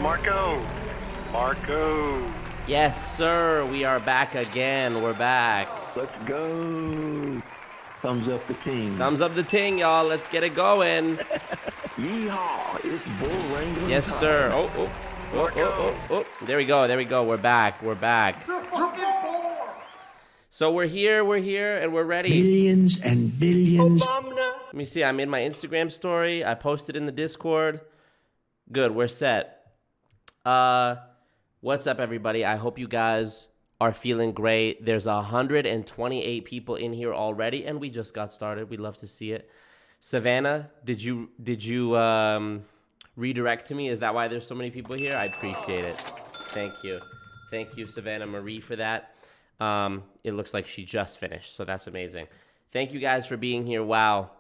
Marco. Marco. Yes, sir. We are back again. We're back. Let's go. Thumbs up the team. Thumbs up the ting, y'all. Let's get it going. Yeehaw. It's bull wrangling Yes, time. sir. Oh. There we go. There we go. We're back. We're back. So we're here, and we're ready. Billions and billions. Let me see. I made my Instagram story. I posted in the Discord. Good. We're set. What's up, everybody? I hope you guys are feeling great. There's 128 people in here already, and we just got started. We'd love to see it. Savannah, did you redirect to me? Is that why there's so many people here? I appreciate it. Thank you, Savannah Marie, for that. It looks like she just finished, so that's amazing. Thank you guys for being here. Wow.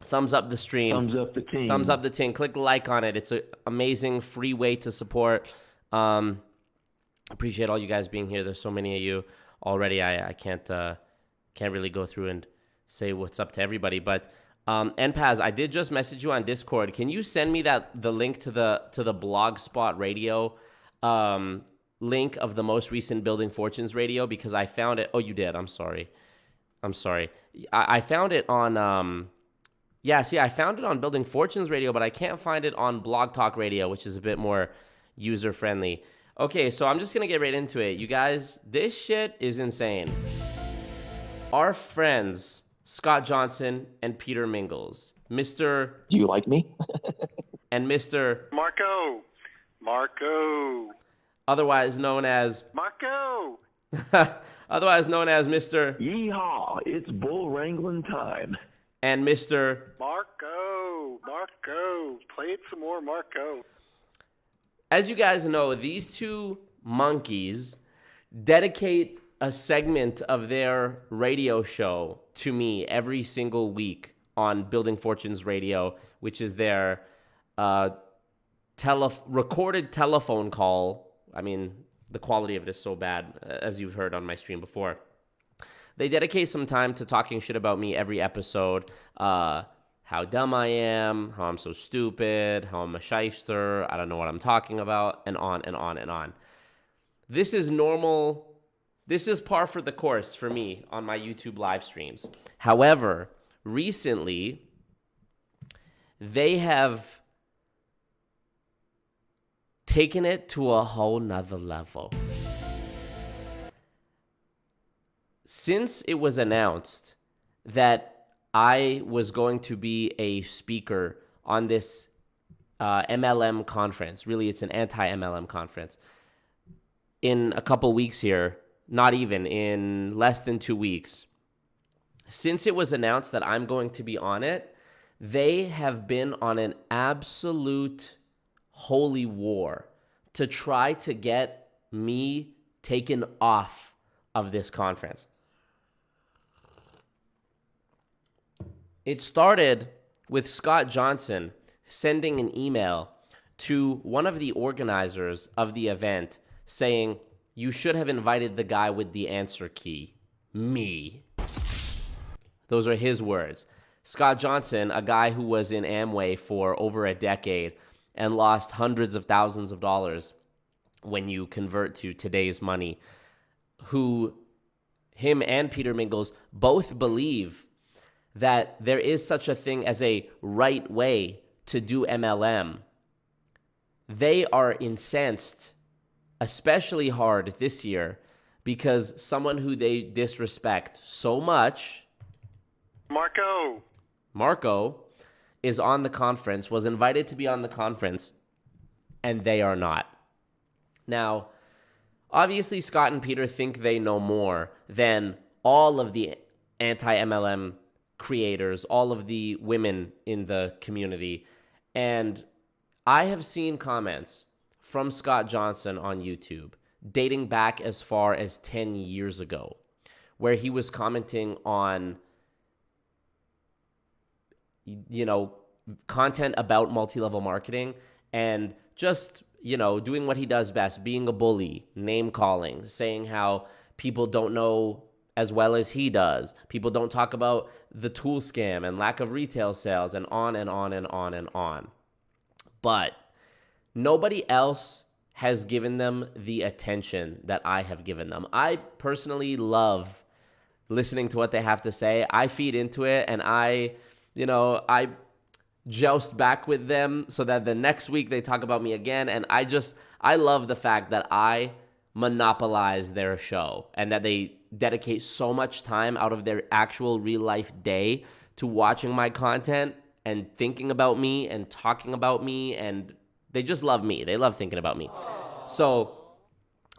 Thumbs up the stream. Thumbs up the team. Thumbs up the team. Click like on it. It's an amazing free way to support. Appreciate all you guys being here. There's so many of you already. I can't really go through and say what's up to everybody. But NPAZ, I did just message you on Discord. Can you send me the link to the Blogspot radio link of the most recent Building Fortunes radio? Because I found it. Oh, you did. I'm sorry. I found it on I found it on Building Fortunes radio, but I can't find it on Blog Talk Radio, which is a bit more user friendly. Okay, so I'm just gonna get right into it. You guys, this shit is insane. Our friends Scott Johnson and Peter Mingles, Mr. Do you like me? and Mr. Marco. Otherwise known as Marco. otherwise known as Mr. Yeehaw. It's bull wrangling time. and Mr. Marco. Play it some more, Marco. As you guys know, these two monkeys dedicate a segment of their radio show to me every single week on Building Fortunes Radio, which is their recorded telephone call. I mean, the quality of it is so bad, as you've heard on my stream before. They dedicate some time to talking shit about me every episode. How dumb I am, how I'm so stupid, how I'm a shyster, I don't know what I'm talking about, and on and on and on. This is normal. This is par for the course for me on my YouTube live streams. However, recently, they have taken it to a whole nother level. Since it was announced that I was going to be a speaker on this MLM conference, really it's an anti-MLM conference, in a couple weeks here, not even, in less than 2 weeks. Since it was announced that I'm going to be on it, they have been on an absolute holy war to try to get me taken off of this conference. It started with Scott Johnson sending an email to one of the organizers of the event saying, "You should have invited the guy with the answer key, me." Those are his words. Scott Johnson, a guy who was in Amway for over a decade and lost hundreds of thousands of dollars when you convert to today's money, him and Peter Mingles both believe that there is such a thing as a right way to do MLM. They are incensed, especially hard this year, because someone who they disrespect so much, Marco, is on the conference, was invited to be on the conference, and they are not. Now, obviously, Scott and Peter think they know more than all of the anti-MLM creators, all of the women in the community. And I have seen comments from Scott Johnson on YouTube dating back as far as 10 years ago, where he was commenting on, content about multi-level marketing and just, doing what he does best, being a bully, name calling, saying how people don't know as well as he does. People don't talk about the tool scam and lack of retail sales and on and on and on and on. But nobody else has given them the attention that I have given them. I personally love listening to what they have to say. I feed into it, and I joust back with them so that the next week they talk about me again. And I love the fact that I monopolize their show and that they dedicate so much time out of their actual real life day to watching my content and thinking about me and talking about me, and they just love me. They love thinking about me. So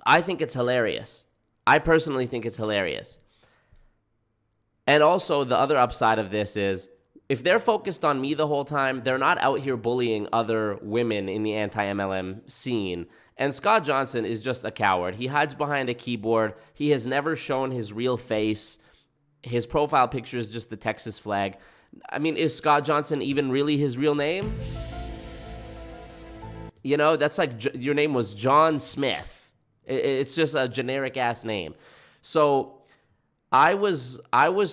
I think it's hilarious. I personally think it's hilarious. And also the other upside of this is, if they're focused on me the whole time, they're not out here bullying other women in the anti-MLM scene. And Scott Johnson is just a coward. He hides behind a keyboard. He has never shown his real face. His profile picture is just the Texas flag. I mean, is Scott Johnson even really his real name? You know, that's like your name was John Smith. It's just a generic ass name. So I was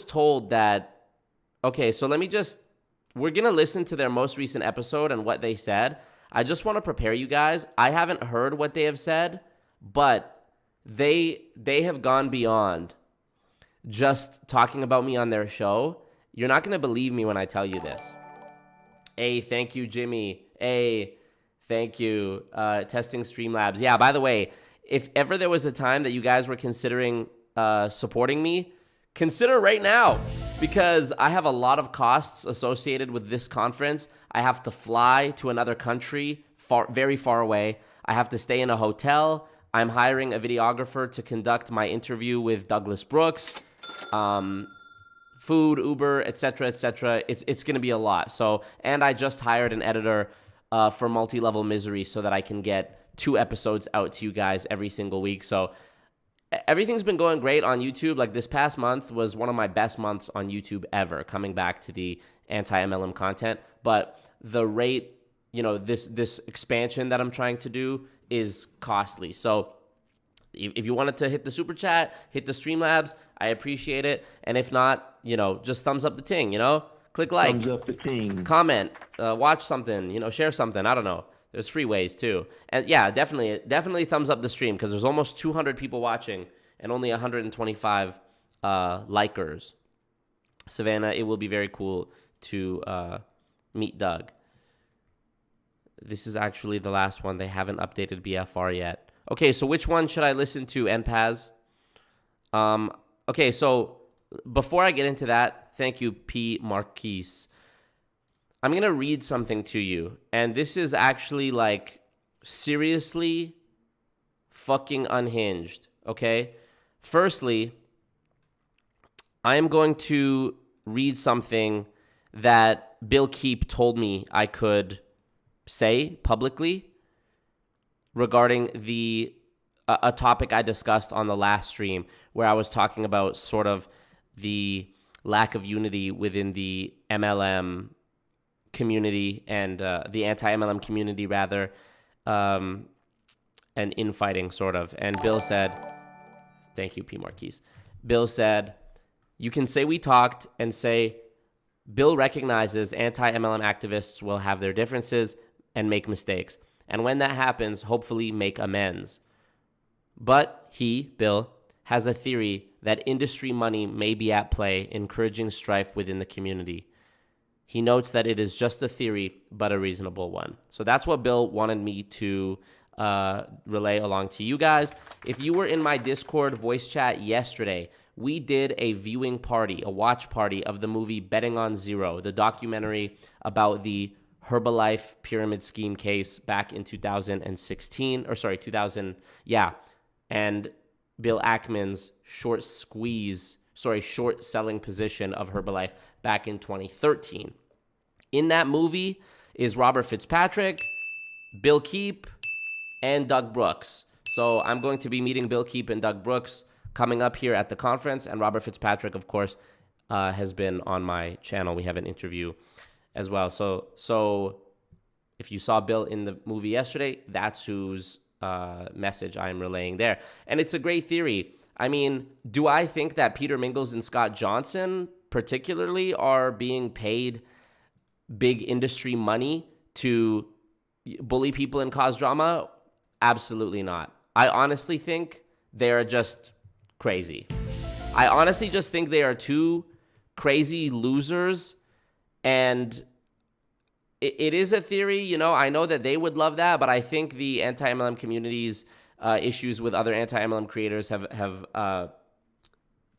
told that, okay, so we're going to listen to their most recent episode and what they said. I just want to prepare you guys. I haven't heard what they have said, but they have gone beyond just talking about me on their show. You're not going to believe me when I tell you this. Hey, thank you, Jimmy. Hey, thank you. Testing Streamlabs. Yeah, by the way, if ever there was a time that you guys were considering supporting me, consider right now, because I have a lot of costs associated with this conference. I have to fly to another country, very far away. I have to stay in a hotel. I'm hiring a videographer to conduct my interview with Douglas Brooks. Food, Uber, etc., etc. It's going to be a lot. So, and I just hired an editor for Multi-Level Misery so that I can get 2 episodes out to you guys every single week. So everything's been going great on YouTube. Like, this past month was one of my best months on YouTube ever, coming back to the anti-MLM content. But the rate, this expansion that I'm trying to do is costly. So if you wanted to hit the super chat, hit the Streamlabs, I appreciate it. And if not, just thumbs up the ting, click like, Thumbs up the ting. comment, watch something, share something. I don't know. There's free ways too. And yeah, definitely thumbs up the stream, because there's almost 200 people watching and only 125 likers. Savannah, it will be very cool to meet Doug. This is actually the last one. They haven't updated BFR yet. Okay, so which one should I listen to, NPAZ? Okay, so before I get into that, thank you, P. Marquise. I'm going to read something to you, and this is actually, like, seriously fucking unhinged, okay? Firstly, I am going to read something that Bill Keep told me I could say publicly regarding a topic I discussed on the last stream, where I was talking about sort of the lack of unity within the MLM community and the anti-MLM community, rather, and infighting, sort of. And Bill said, thank you, P. Marquise. Bill said, you can say we talked and say Bill recognizes anti-MLM activists will have their differences and make mistakes. And when that happens, hopefully make amends. But he, Bill, has a theory that industry money may be at play, encouraging strife within the community. He notes that it is just a theory, but a reasonable one. So that's what Bill wanted me to relay along to you guys. If you were in my Discord voice chat yesterday, we did a viewing party, a watch party of the movie Betting on Zero, the documentary about the Herbalife pyramid scheme case back in 2016, or sorry, 2000, yeah. And Bill Ackman's short selling position of Herbalife back in 2013. In that movie is Robert Fitzpatrick, Bill Keep, and Doug Brooks. So I'm going to be meeting Bill Keep and Doug Brooks coming up here at the conference. And Robert Fitzpatrick, of course, has been on my channel. We have an interview as well. So if you saw Bill in the movie yesterday, that's whose message I'm relaying there. And it's a great theory. I mean, do I think that Peter Mingles and Scott Johnson particularly are being paid big industry money to, bully people and cause drama? Absolutely not. I honestly think they're just crazy. I honestly just think they are two crazy losers, and it is a theory, you know. I know that they would love that, but I think the anti-MLM community's issues with other anti-MLM creators have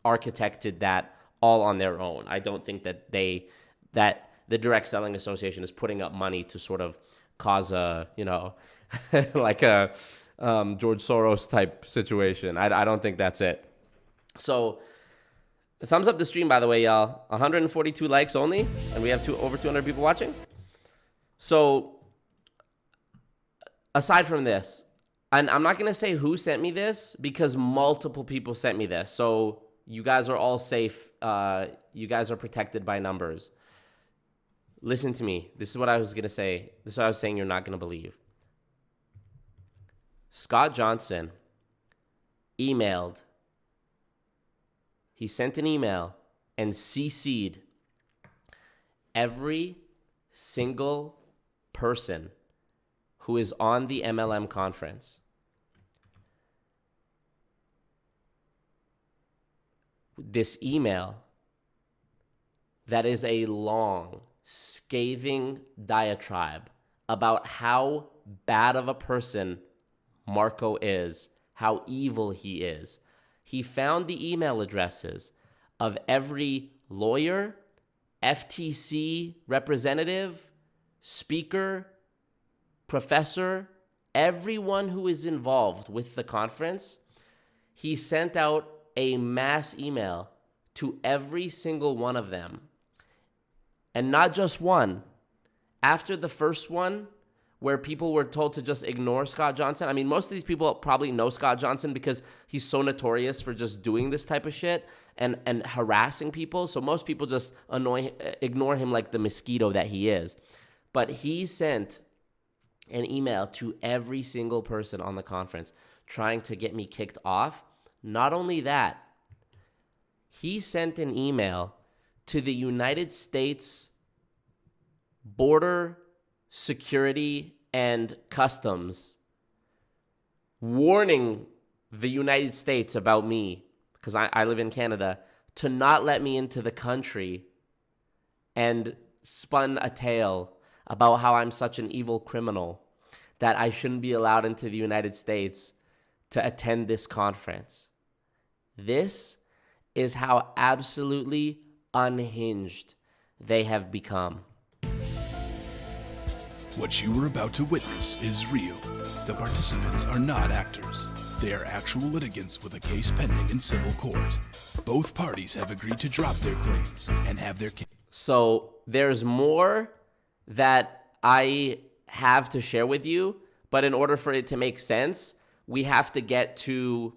architected that all on their own. I don't think that the Direct Selling Association is putting up money to sort of cause a, you know, like a George Soros type situation. I don't think that's it. So thumbs up the stream, by the way, y'all. 142 likes only, and we have over 200 people watching. So aside from this, and I'm not going to say who sent me this because multiple people sent me this. So you guys are all safe. You guys are protected by numbers. Listen to me. This is what I was going to say. This is what I was saying you're not going to believe. Scott Johnson emailed. He sent an email and CC'd every single person who is on the MLM conference. This email that is a long, scathing diatribe about how bad of a person Marco is, how evil he is. He found the email addresses of every lawyer, FTC representative, speaker, professor, everyone who is involved with the conference. He sent out a mass email to every single one of them. And not just one. After the first one, where people were told to just ignore Scott Johnson. I mean, most of these people probably know Scott Johnson because he's so notorious for just doing this type of shit and harassing people. So most people just ignore him like the mosquito that he is. But he sent an email to every single person on the conference trying to get me kicked off. Not only that, he sent an email to the United States Border Security and Customs warning the United States about me, because I live in Canada, to not let me into the country, and spun a tale about how I'm such an evil criminal that I shouldn't be allowed into the United States to attend this conference. This is how absolutely unhinged they have become. What you are about to witness is real. The participants are not actors. They are actual litigants with a case pending in civil court. Both parties have agreed to drop their claims and have their case. So there's more that I have to share with you, but in order for it to make sense, we have to get to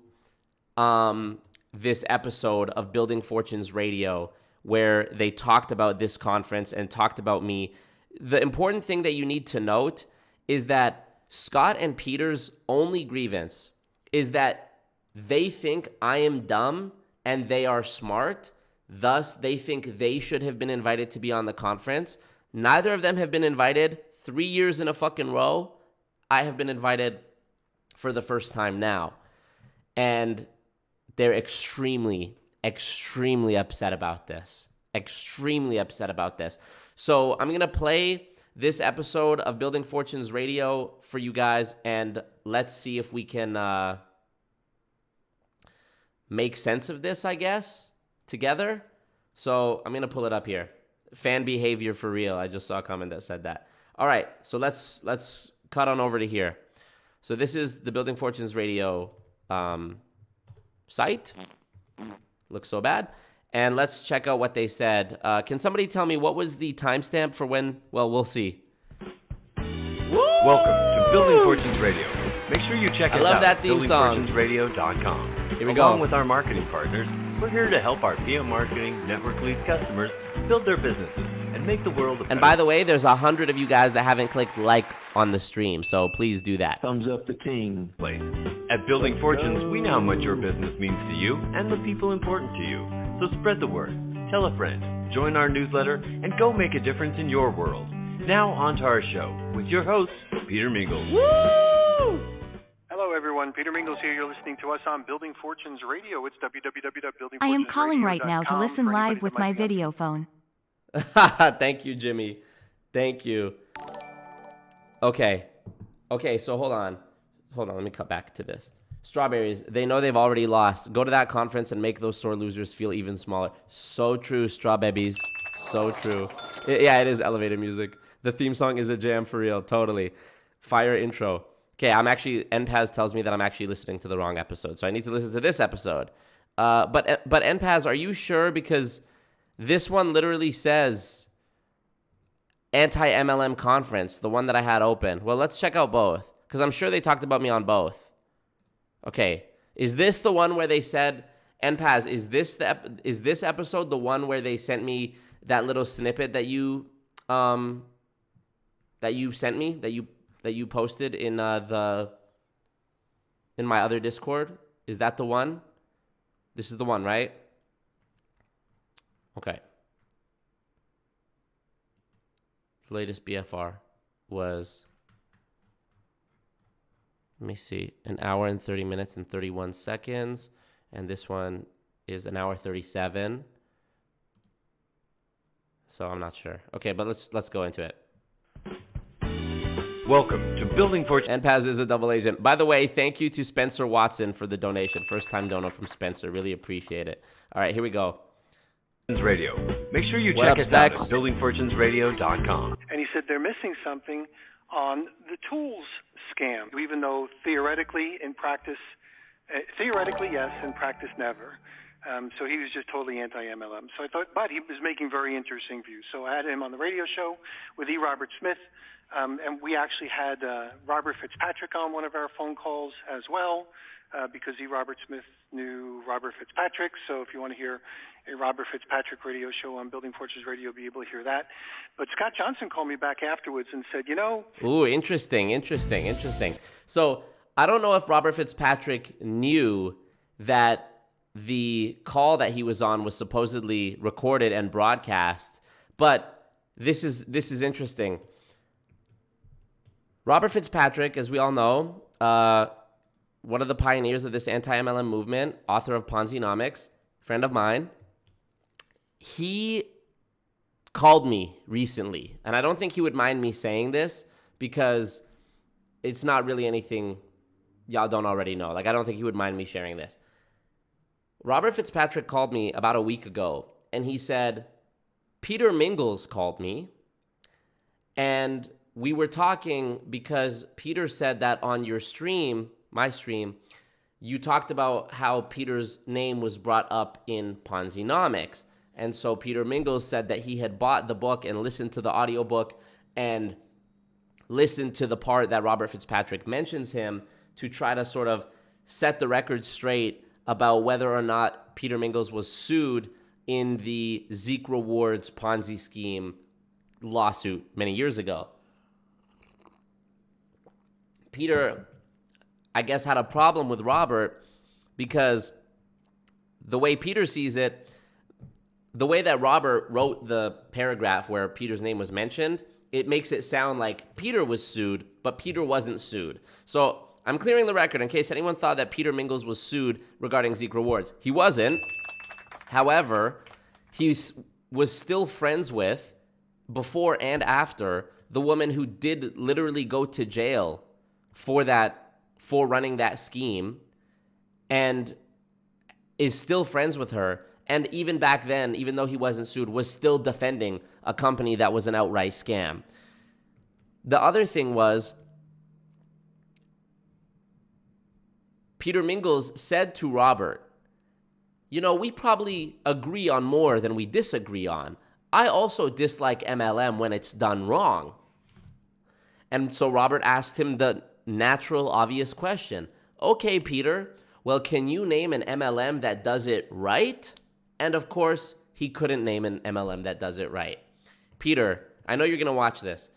this episode of Building Fortunes Radio where they talked about this conference and talked about me. The important thing that you need to note is that Scott and Peter's only grievance is that they think I am dumb and they are smart. Thus, they think they should have been invited to be on the conference. Neither of them have been invited 3 years in a fucking row. I have been invited for the first time now. And they're extremely, extremely upset about this. Extremely upset about this. So I'm going to play this episode of Building Fortunes Radio for you guys, and let's see if we can make sense of this, I guess, together. So I'm going to pull it up here. Fan behavior for real. I just saw a comment that said that. All right, so let's cut on over to here. So this is the Building Fortunes Radio site. Looks so bad. And let's check out what they said. Can somebody tell me what was the timestamp for when? Well, we'll see. Welcome to Building Fortunes Radio. Make sure you check us out. I love that theme song. BuildingFortunesRadio.com. Here we go. Along with our marketing partners, we're here to help our PM Marketing Network Lead customers build their businesses and make the world a better. And by the way, there's 100 of you guys that haven't clicked like on the stream, so please do that. Thumbs up the king. place. At Building Fortunes, we know how much your business means to you and the people important to you. So spread the word, tell a friend, join our newsletter, and go make a difference in your world. Now on to our show with your hosts, Peter Mingles. Woo! Hello, everyone. Peter Mingles here. You're listening to us on Building Fortunes Radio. It's www.buildingfortunesradio.com. I am calling right now to listen live with my video phone. Thank you, Jimmy. Thank you. Okay, so hold on. Let me cut back to this. Strawberries, they know they've already lost. Go to that conference and make those sore losers feel even smaller. So true, strawberries. So true. Yeah, it is elevator music. The theme song is a jam for real. Totally. Fire intro. Okay, NPAZ tells me that I'm actually listening to the wrong episode, so I need to listen to this episode. But NPAZ, are you sure? Because this one literally says anti-MLM conference, the one that I had open. Well, let's check out both, because I'm sure they talked about me on both. Okay, is this the one where they said, NPAZ, is this episode the one where they sent me that little snippet that you sent me, that you posted in my other Discord? Is that the one? This is the one, right? Okay. The latest BFR was, let me see, 1 hour and 30 minutes and 31 seconds. And this one is 1 hour 37. So I'm not sure. Okay, but let's go into it. Welcome to Building Fortunes. NPAZ is a double agent. By the way, thank you to Spencer Watson for the donation. First time donor from Spencer. Really appreciate it. All right, here we go. Radio. Make sure you What check up, us Specs? out at buildingfortunesradio.com. And he said they're missing something on the tools scam, even though theoretically, in practice, yes, in practice, never. So he was just totally anti-MLM. So I thought, but he was making very interesting views. So I had him on the radio show with E. Robert Smith, and we actually had Robert Fitzpatrick on one of our phone calls as well, because E. Robert Smith knew Robert Fitzpatrick. So if you want to hear a Robert Fitzpatrick radio show on Building Fortunes Radio, you'll be able to hear that. But Scott Johnson called me back afterwards and said, Ooh, interesting. So I don't know if Robert Fitzpatrick knew that the call that he was on was supposedly recorded and broadcast, but this is interesting. Robert Fitzpatrick, as we all know, one of the pioneers of this anti-MLM movement, author of Ponzi-nomics, friend of mine, he called me recently, and I don't think he would mind me saying this because it's not really anything y'all don't already know. Like, I don't think he would mind me sharing this. Robert Fitzpatrick called me about a week ago, and he said, Peter Mingles called me, and we were talking because Peter said that on your stream, my stream, you talked about how Peter's name was brought up in Ponzi-nomics. And so Peter Mingles said that he had bought the book and listened to the audiobook and listened to the part that Robert Fitzpatrick mentions him to try to sort of set the record straight about whether or not Peter Mingles was sued in the Zeke Rewards Ponzi scheme lawsuit many years ago. Peter, I guess, had a problem with Robert because the way Peter sees it, the way that Robert wrote the paragraph where Peter's name was mentioned, it makes it sound like Peter was sued, but Peter wasn't sued. So I'm clearing the record in case anyone thought that Peter Mingles was sued regarding Zeke Rewards. He wasn't. However, he was still friends with, before and after, the woman who did literally go to jail for running that scheme, and is still friends with her. And even back then, even though he wasn't sued, was still defending a company that was an outright scam. The other thing was, Peter Mingles said to Robert, we probably agree on more than we disagree on. I also dislike MLM when it's done wrong. And so Robert asked him the natural, obvious question. Okay, Peter, well, can you name an MLM that does it right? And of course, he couldn't name an MLM that does it right. Peter, I know you're going to watch this.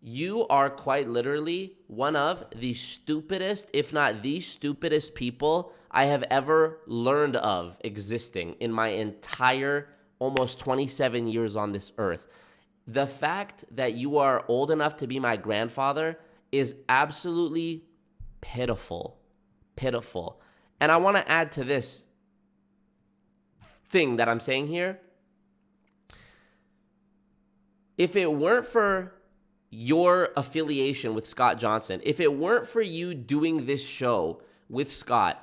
You are quite literally one of the stupidest, if not the stupidest people I have ever learned of existing in my entire almost 27 years on this earth. The fact that you are old enough to be my grandfather is absolutely pitiful. Pitiful. And I want to add to this thing that I'm saying here. If it weren't for your affiliation with Scott Johnson, if it weren't for you doing this show with Scott,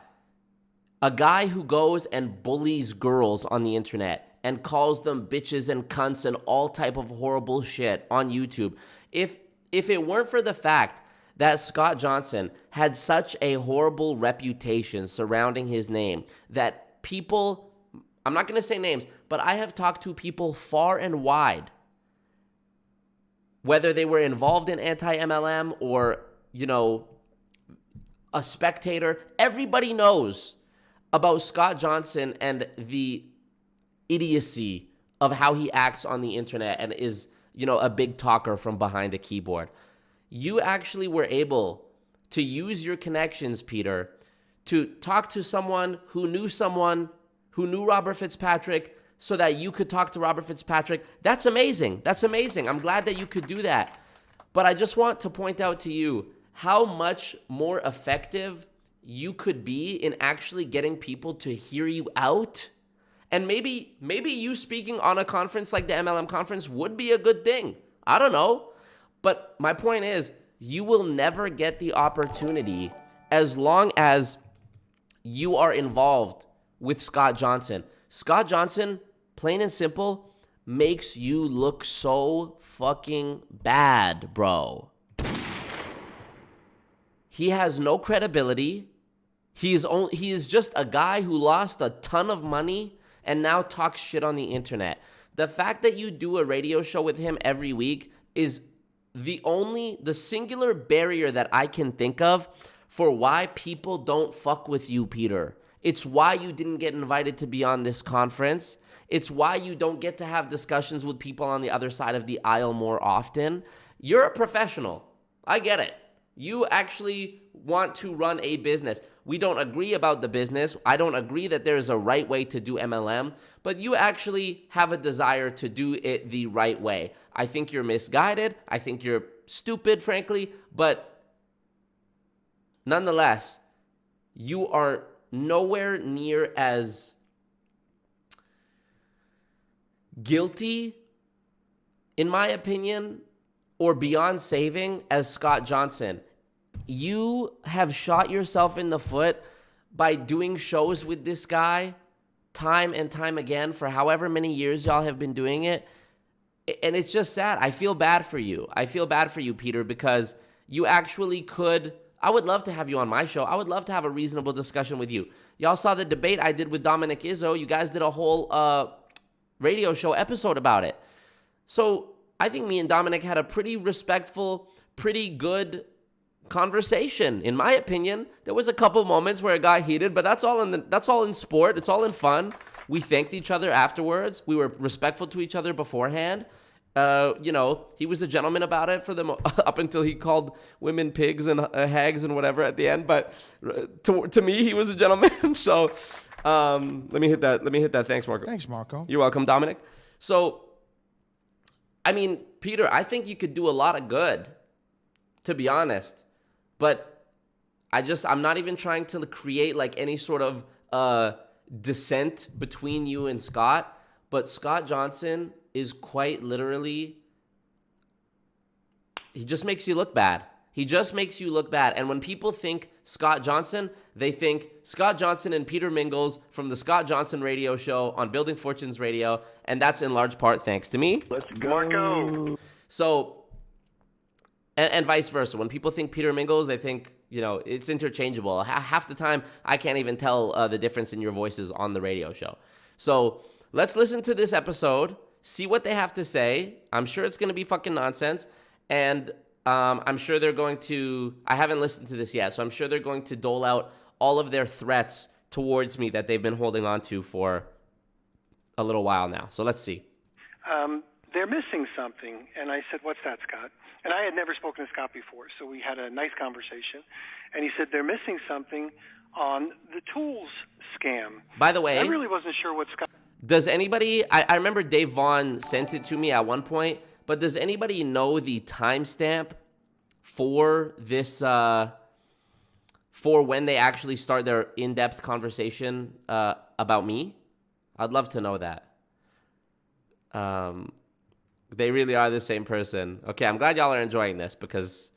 a guy who goes and bullies girls on the internet and calls them bitches and cunts and all type of horrible shit on YouTube, if it weren't for the fact that Scott Johnson had such a horrible reputation surrounding his name, that people, I'm not going to say names, but I have talked to people far and wide, whether they were involved in anti-MLM or, you know, a spectator, everybody knows about Scott Johnson and the idiocy of how he acts on the internet and is, you know, a big talker from behind a keyboard. You actually were able to use your connections, Peter, to talk to someone who knew Robert Fitzpatrick so that you could talk to Robert Fitzpatrick. That's amazing. That's amazing. I'm glad that you could do that. But I just want to point out to you how much more effective you could be in actually getting people to hear you out. And maybe you speaking on a conference like the MLM conference would be a good thing. I don't know. But my point is, you will never get the opportunity as long as you are involved with Scott Johnson. Scott Johnson, plain and simple, makes you look so fucking bad, bro. He has no credibility. He is just a guy who lost a ton of money and now talks shit on the internet. The fact that you do a radio show with him every week is the singular barrier that I can think of for why people don't fuck with you, Peter. It's why you didn't get invited to be on this conference. It's why you don't get to have discussions with people on the other side of the aisle more often. You're a professional. I get it. You actually want to run a business. We don't agree about the business. I don't agree that there's a right way to do MLM, but you actually have a desire to do it the right way. I think you're misguided. I think you're stupid, frankly, but nonetheless, you are nowhere near as guilty, in my opinion, or beyond saving as Scott Johnson. You have shot yourself in the foot by doing shows with this guy time and time again for however many years y'all have been doing it. And it's just sad. I feel bad for you. I feel bad for you, Peter, because you actually could. I would love to have you on my show. I would love to have a reasonable discussion with you. Y'all saw the debate I did with Dominick Izzo. You guys did a whole radio show episode about it. So I think me and Dominick had a pretty respectful, pretty good conversation. In my opinion, there was a couple moments where it got heated, but that's all in sport. It's all in fun. We thanked each other afterwards. We were respectful to each other beforehand. You know, he was a gentleman about it for up until he called women pigs and hags and whatever at the end. But to me, he was a gentleman. So let me hit that. Thanks, Marco. Thanks, Marco. You're welcome, Dominick. So, I mean, Peter, I think you could do a lot of good, to be honest. But I'm not even trying to create like any sort of dissent between you and Scott. But Scott Johnson is quite literally, he just makes you look bad. He just makes you look bad. And when people think Scott Johnson, they think Scott Johnson and Peter Mingles from the Scott Johnson radio show on Building Fortunes Radio. And that's in large part thanks to me. Let's go. Marco. So, and vice versa. When people think Peter Mingles, they think, you know, it's interchangeable. Half the time, I can't even tell the difference in your voices on the radio show. So let's listen to this episode, see what they have to say. I'm sure it's going to be fucking nonsense. And I'm sure they're going to, I haven't listened to this yet, so I'm sure they're going to dole out all of their threats towards me that they've been holding on to for a little while now. So let's see. They're missing something. And I said, what's that, Scott? And I had never spoken to Scott before, so we had a nice conversation. And he said, they're missing something on the tools scam. By the way, I really wasn't sure what Scott... Does anybody, I remember Dave Vaughn sent it to me at one point, but does anybody know the timestamp for this, for when they actually start their in-depth conversation about me? I'd love to know that. They really are the same person. Okay, I'm glad y'all are enjoying this because,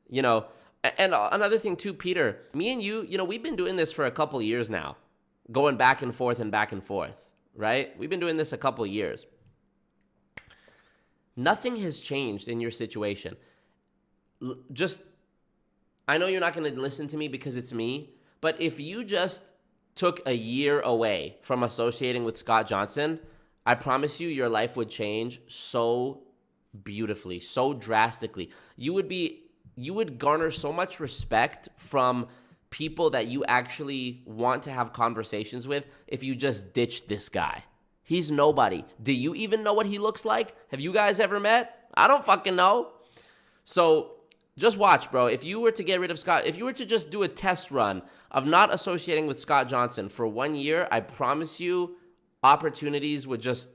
you know, and another thing too, Peter, me and you, you know, we've been doing this for a couple years now, going back and forth, right? We've been doing this a couple years. Nothing has changed in your situation. I know you're not going to listen to me because it's me, but if you just took a year away from associating with Scott Johnson, I promise you your life would change so beautifully, so drastically. You would garner so much respect from people that you actually want to have conversations with if you just ditched this guy. He's nobody. Do you even know what he looks like? Have you guys ever met? I don't fucking know. So just watch, bro. If you were to get rid of Scott, if you were to just do a test run of not associating with Scott Johnson for 1 year, I promise you opportunities would just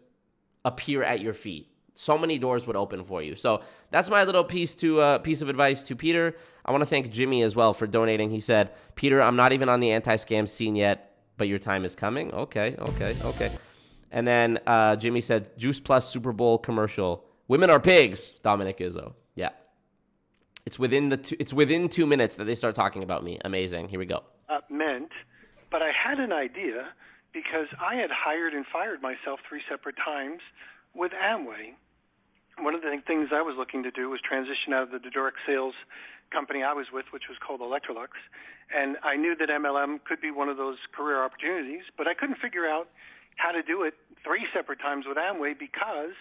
appear at your feet. So many doors would open for you. So that's my little piece of advice to Peter. I want to thank Jimmy as well for donating. He said, Peter, I'm not even on the anti-scam scene yet, but your time is coming. Okay. And then Jimmy said, Juice Plus Super Bowl commercial. Women are pigs. Dominick Izzo. Yeah. It's within 2 minutes that they start talking about me. Amazing. Here we go. Meant, but I had an idea because I had hired and fired myself 3 separate times with Amway. One of the things I was looking to do was transition out of the direct sales company I was with, which was called Electrolux. And I knew that MLM could be one of those career opportunities, but I couldn't figure out how to do it 3 separate times with Amway because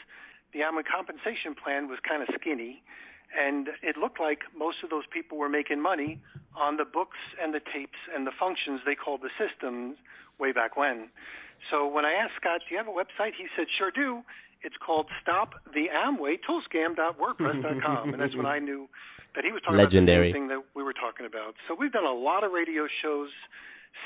the Amway compensation plan was kind of skinny. And it looked like most of those people were making money on the books and the tapes and the functions they called the systems way back when. So when I asked Scott, do you have a website? He said, sure do. It's called stoptheamwaytoolscam.wordpress.com. And that's when I knew that he was talking Legendary. about the same thing that we were talking about. So we've done a lot of radio shows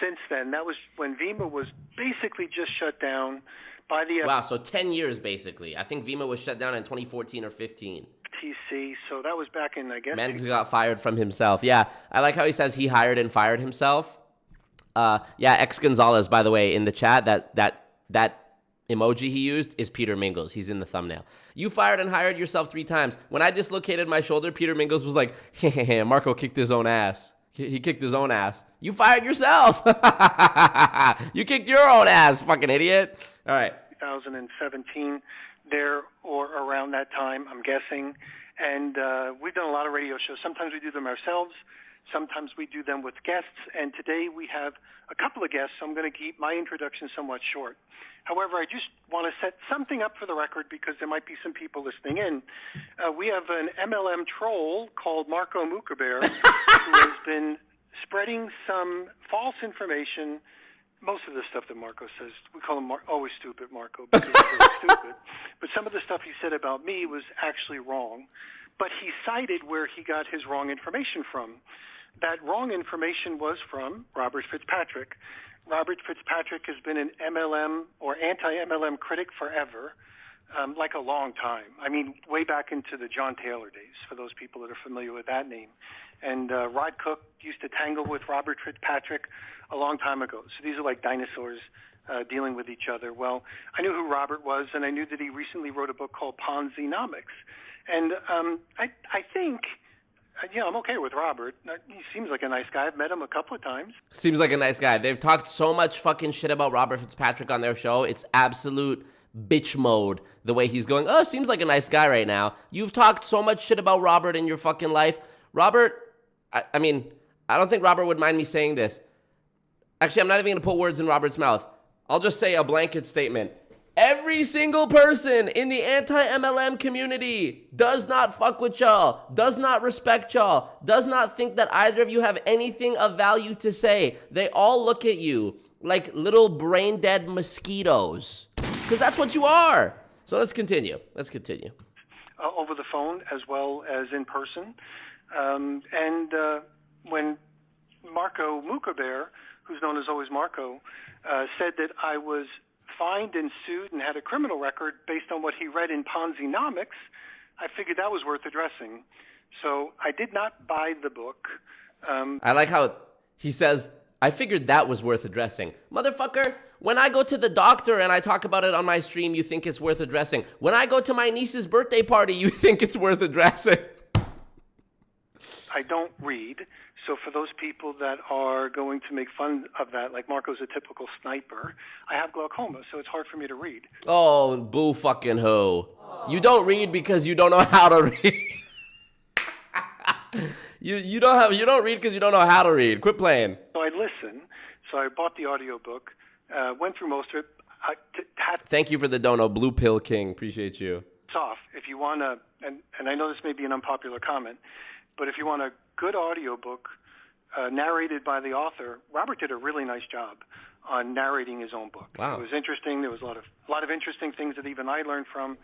since then. That was when Vima was basically just shut down by the Wow, so 10 years basically. I think Vima was shut down in 2014 or 15. FTC. So that was back in, I guess. Mengs got fired from himself. Yeah, I like how he says he hired and fired himself. Yeah, X Gonzalez, by the way, in the chat, that emoji he used is Peter Mingles. He's in the thumbnail. You fired and hired yourself 3 times. When I dislocated my shoulder, Peter Mingles was like, Marco kicked his own ass. He kicked his own ass. You fired yourself. You kicked your own ass, fucking idiot. All right. 2017 there or around that time, I'm guessing. And we've done a lot of radio shows. Sometimes we do them ourselves. Sometimes we do them with guests. And today we have a couple of guests, so I'm going to keep my introduction somewhat short. However, I just want to set something up for the record because there might be some people listening in. We have an MLM troll called Marco Mukaber who has been spreading some false information. Most of the stuff that Marco says, we call him always stupid Marco because he's really stupid. But some of the stuff he said about me was actually wrong. But he cited where he got his wrong information from. That wrong information was from Robert Fitzpatrick. Robert Fitzpatrick has been an MLM or anti-MLM critic forever, like a long time. I mean, way back into the John Taylor days, for those people that are familiar with that name. And Rod Cook used to tangle with Robert Fitzpatrick a long time ago. So these are like dinosaurs dealing with each other. Well, I knew who Robert was, and I knew that he recently wrote a book called Ponzi-nomics. And I think... Yeah, I'm okay with Robert. He seems like a nice guy. I've met him a couple of times. Seems like a nice guy. They've talked so much fucking shit about Robert Fitzpatrick on their show. It's absolute bitch mode the way he's going. Oh, seems like a nice guy right now. You've talked so much shit about Robert in your fucking life. Robert, I mean, I don't think Robert would mind me saying this. Actually, I'm not even going to put words in Robert's mouth. I'll just say a blanket statement. Every single person in the anti-MLM community does not fuck with y'all, does not respect y'all, does not think that either of you have anything of value to say. They all look at you like little brain-dead mosquitoes, because that's what you are. So let's continue. Over the phone as well as in person. When Marco Mukaber, who's known as Always Marco, said that I was fined and sued and had a criminal record based on what he read in Ponzi-nomics, I figured that was worth addressing. So I did not buy the book. I like how he says, I figured that was worth addressing. Motherfucker, when I go to the doctor and I talk about it on my stream, you think it's worth addressing. When I go to my niece's birthday party, you think it's worth addressing. I don't read. So for those people that are going to make fun of that, like Marco's a typical sniper, I have glaucoma, so it's hard for me to read. Oh, boo fucking ho. You don't read because you don't know how to read. You don't read because you don't know how to read. Quit playing. So I listen. So I bought the audiobook, went through most of it. Thank you for the dono, Blue Pill King. Appreciate you. It's off. If you want to, and I know this may be an unpopular comment, but if you want a good audiobook narrated by the author, Robert did a really nice job on narrating his own book. Wow. It was interesting. There was a lot of interesting things that even I learned from.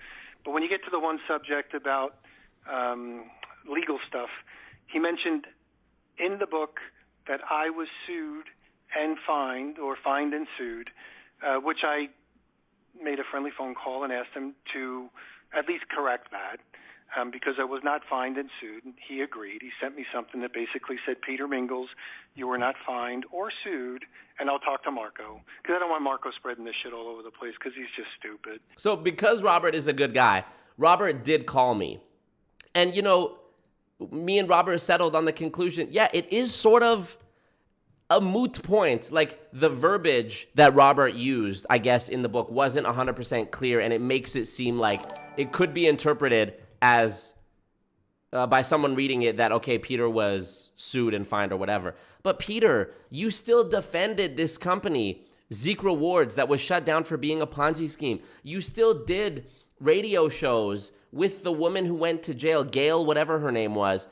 But when you get to the one subject about legal stuff, he mentioned in the book that I was sued and fined, or fined and sued, which I made a friendly phone call and asked him to at least correct that. Because I was not fined and sued. He agreed. He sent me something that basically said, Peter Mingles, you were not fined or sued, and I'll talk to Marco. Because I don't want Marco spreading this shit all over the place because he's just stupid. So because Robert is a good guy, Robert did call me. And, you know, me and Robert settled on the conclusion, yeah, it is sort of a moot point. Like, the verbiage that Robert used, I guess, in the book wasn't 100% clear, and it makes it seem like it could be interpreted as by someone reading it that, okay, Peter was sued and fined or whatever. But Peter, you still defended this company, Zeek Rewards, that was shut down for being a Ponzi scheme. You still did radio shows with the woman who went to jail, Gail, whatever her name was,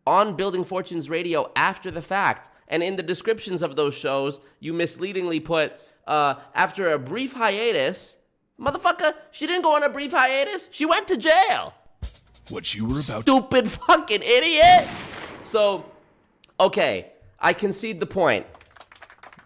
on Building Fortunes Radio after the fact. And in the descriptions of those shows, you misleadingly put, after a brief hiatus, motherfucker, she didn't go on a brief hiatus. She went to jail. What you were about Stupid fucking idiot. So, okay, I concede the point.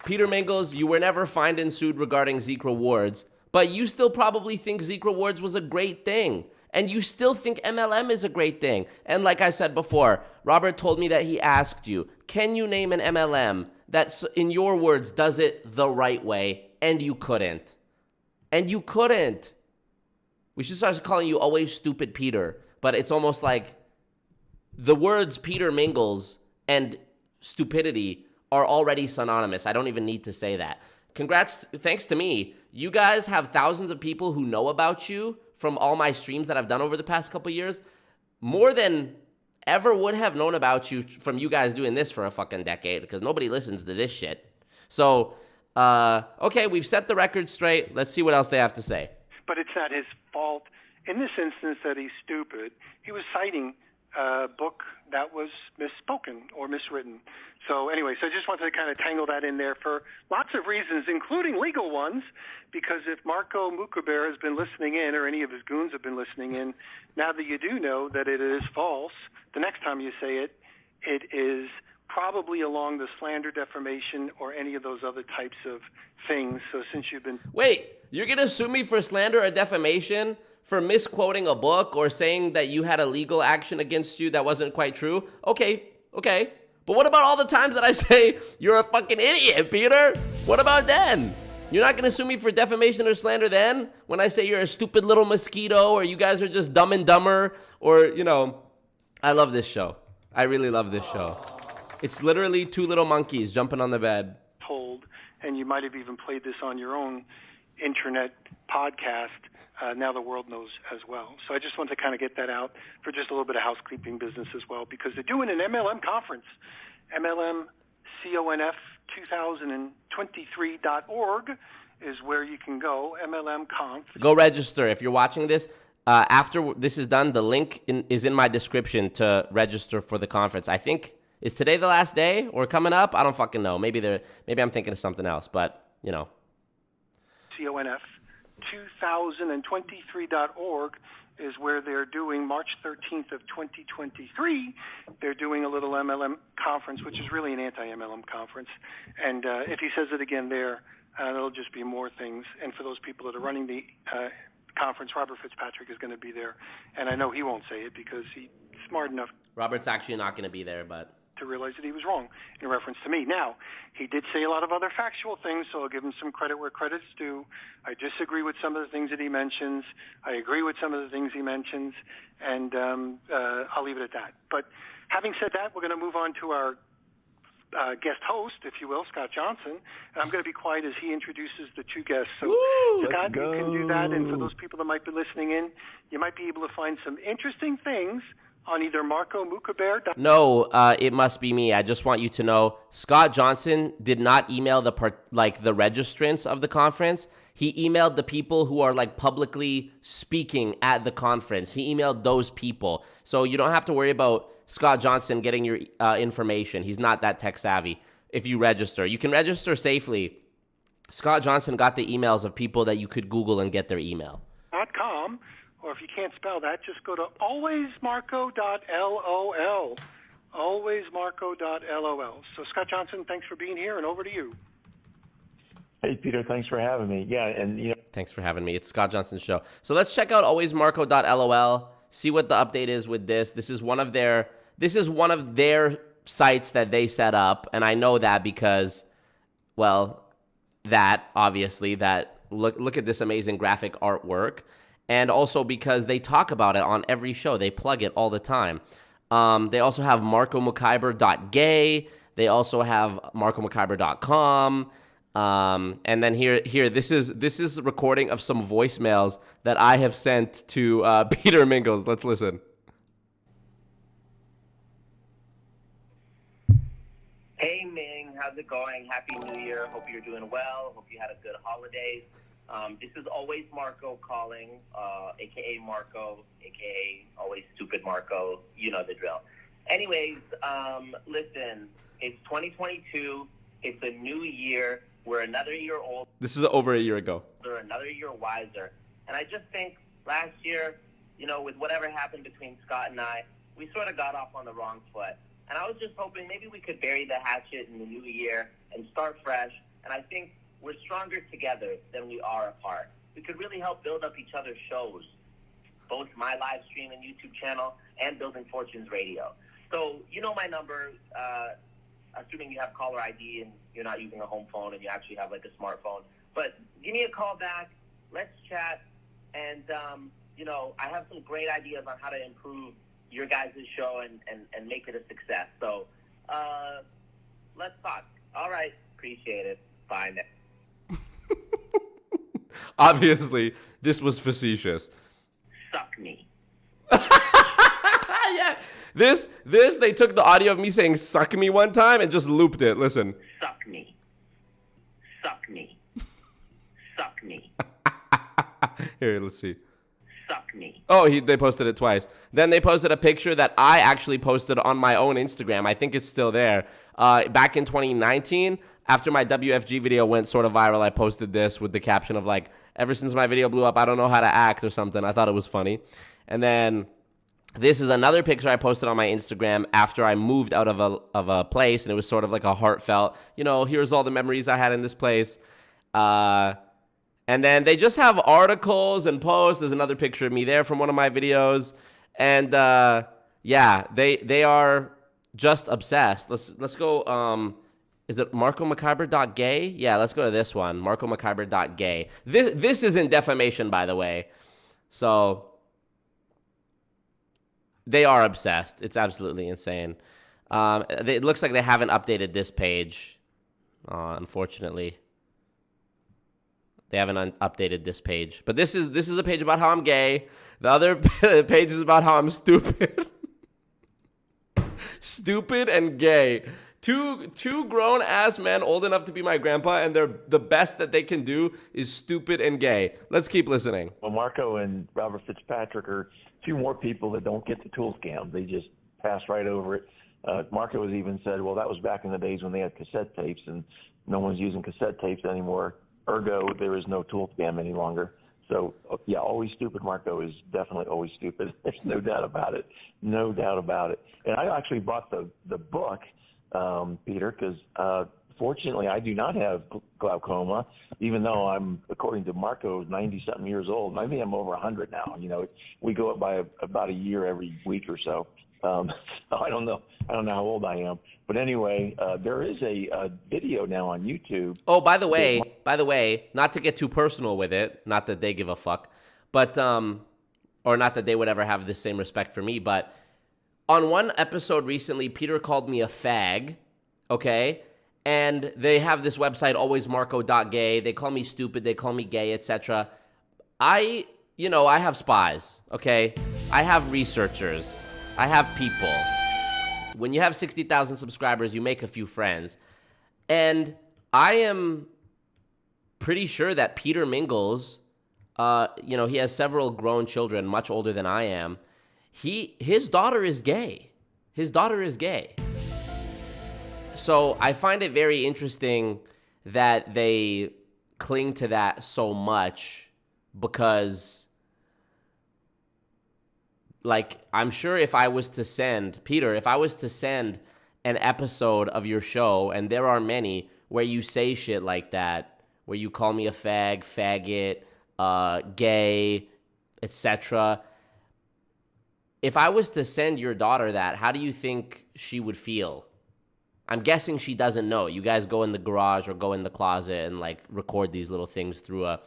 Peter Mingles, you were never fined and sued regarding Zeek Rewards, but you still probably think Zeek Rewards was a great thing. And you still think MLM is a great thing. And like I said before, Robert told me that he asked you, can you name an MLM that, in your words, does it the right way? And you couldn't. And you couldn't. We should start calling you always stupid Peter. But it's almost like the words Peter Mingles and stupidity are already synonymous. I don't even need to say that. Congrats, thanks to me. You guys have thousands of people who know about you from all my streams that I've done over the past couple years. More than ever would have known about you from you guys doing this for a fucking decade, because nobody listens to this shit. So, okay, we've set the record straight. Let's see what else they have to say. But it's not his fault. In this instance that he's stupid, he was citing a book that was misspoken or miswritten. So anyway, so I just wanted to kind of tangle that in there for lots of reasons, including legal ones, because if Marco Mukaber has been listening in, or any of his goons have been listening in, now that you do know that it is false, the next time you say it, it is probably along the slander, defamation, or any of those other types of things. So since you've been... Wait, you're going to sue me for slander or defamation? For misquoting a book or saying that you had a legal action against you that wasn't quite true? Okay. But what about all the times that I say you're a fucking idiot, Peter? What about then? You're not going to sue me for defamation or slander then? When I say you're a stupid little mosquito, or you guys are just dumb and dumber, or, you know, I love this show. I really love this show. It's literally two little monkeys jumping on the bed. Told, and you might have even played this on your own internet podcast, now the world knows as well. So I just want to kind of get that out for just a little bit of housekeeping business as well, because they're doing an MLM conference. MLMconf2023.org is where you can go. MLM Conf. Go register. If you're watching this, after this is done, the link is in my description to register for the conference. I think, is today the last day or coming up? I don't fucking know. Maybe I'm thinking of something else, but, you know. CONF2023.org is where they're doing March 13th of 2023. They're doing a little MLM conference, which is really an anti-MLM conference. And if he says it again there, there'll just be more things. And for those people that are running the conference, Robert Fitzpatrick is going to be there, and I know he won't say it because he's smart enough Robert's actually not going to be there, but to realize that he was wrong in reference to me. Now, he did say a lot of other factual things, so I'll give him some credit where credit's due. I disagree with some of the things that he mentions. I agree with some of the things he mentions, and I'll leave it at that. But having said that, we're going to move on to our guest host, if you will, Scott Johnson. And I'm going to be quiet as he introduces the two guests. So, Scott, you can do that. And for those people that might be listening in, you might be able to find some interesting things on either marcomukaber.com. No, it must be me. I just want you to know, Scott Johnson did not email the registrants of the conference. He emailed the people who are like publicly speaking at the conference. He emailed those people. So you don't have to worry about Scott Johnson getting your information. He's not that tech savvy. If you register, you can register safely. Scott Johnson got the emails of people that you could Google and get their email. .com, or if you can't spell that, just go to alwaysmarco.lol. Alwaysmarco.lol. So, Scott Johnson, thanks for being here, and over to you. Hey, Peter, thanks for having me. Yeah, and Thanks for having me. It's Scott Johnson's show. So let's check out alwaysmarco.lol. See what the update is with this. This is one of their sites that they set up, and I know that because, well, obviously look at this amazing graphic artwork, and also because they talk about it on every show. They plug it all the time. They also have marcomukaber.gay. They also have marcomukaber.com. And then here, this is a recording of some voicemails that I have sent to Peter Mingles. Let's listen. Hey Ming, how's it going? Happy New Year. Hope you're doing well. Hope you had a good holidays. This is Always Marco calling, aka Marco, aka Always Stupid Marco. You know the drill. Anyways, listen, it's 2022. It's a new year. We're another year old. This is over a year ago. We're another year wiser. And I just think last year, with whatever happened between Scott and I, we sort of got off on the wrong foot. And I was just hoping maybe we could bury the hatchet in the new year and start fresh. And I think we're stronger together than we are apart. We could really help build up each other's shows, both my live stream and YouTube channel and Building Fortunes Radio. So you know my number, assuming you have caller ID and you're not using a home phone and you actually have like a smartphone. But give me a call back. Let's chat. And, I have some great ideas on how to improve your guys' show and make it a success. So let's talk. All right. Appreciate it. Bye now. Obviously, this was facetious. Suck me. Yeah. This, they took the audio of me saying suck me one time and just looped it. Listen. Suck me. Suck me. Suck me. Here, let's see. Suck me. Oh, they posted it twice. Then they posted a picture that I actually posted on my own Instagram. I think it's still there. Back in 2019, after my WFG video went sort of viral, I posted this with the caption of like, ever since my video blew up, I don't know how to act or something. I thought it was funny. And then this is another picture I posted on my Instagram after I moved out of a place, and it was sort of like a heartfelt, here's all the memories I had in this place. And then they just have articles and posts. There's another picture of me there from one of my videos. And yeah, they are just obsessed. Let's go. Is it marcomukaber.gay? Yeah, let's go to this one, marcomukaber.gay. This isn't defamation, by the way. So they are obsessed. It's absolutely insane. It looks like they haven't updated this page, unfortunately. They haven't updated this page. But this is a page about how I'm gay. The other page is about how I'm stupid. Stupid and gay. Two grown-ass men old enough to be my grandpa, and the best that they can do is stupid and gay. Let's keep listening. Well, Marco and Robert Fitzpatrick are two more people that don't get the tool scam. They just pass right over it. Marco has even said, well, that was back in the days when they had cassette tapes, and no one's using cassette tapes anymore. Ergo, there is no tool scam any longer. So, yeah, always stupid Marco is definitely always stupid. There's no doubt about it. No doubt about it. And I actually bought the book, Peter, because fortunately, I do not have glaucoma, even though I'm, according to Marco, 90-something years old. Maybe I'm over 100 now. You know, we go up by about a year every week or so. So I don't know how old I am. But anyway, there is a video now on YouTube. Oh, by the way, not to get too personal with it, not that they give a fuck, but or not that they would ever have the same respect for me, but on one episode recently, Peter called me a fag, okay? And they have this website, alwaysmarco.gay. They call me stupid, they call me gay, etc. I have spies, okay? I have researchers. I have people. When you have 60,000 subscribers, you make a few friends. And I am pretty sure that Peter Mingles, he has several grown children, much older than I am. His daughter is gay. His daughter is gay. So I find it very interesting that they cling to that so much because, like, I'm sure if I was to send an episode of your show, and there are many, where you say shit like that, where you call me a fag, faggot, gay, etc. If I was to send your daughter that, how do you think she would feel? I'm guessing she doesn't know. You guys go in the garage or go in the closet and like record these little things through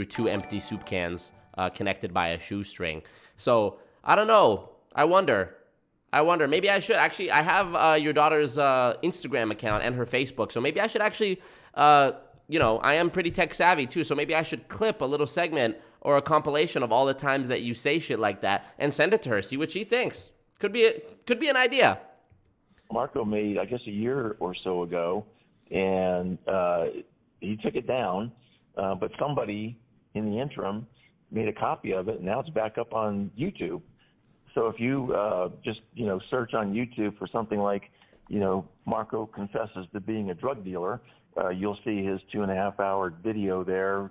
two empty soup cans connected by a shoestring. So I don't know. I wonder. Maybe I should actually. I have your daughter's Instagram account and her Facebook, so maybe I should actually. I am pretty tech savvy too, so maybe I should clip a little segment or a compilation of all the times that you say shit like that and send it to her. See what she thinks. Could be an idea. Marco made, I guess, a year or so ago, and he took it down, but somebody in the interim made a copy of it, and now it's back up on YouTube. So if you just, search on YouTube for something like, Marco confesses to being a drug dealer, you'll see his 2.5-hour video there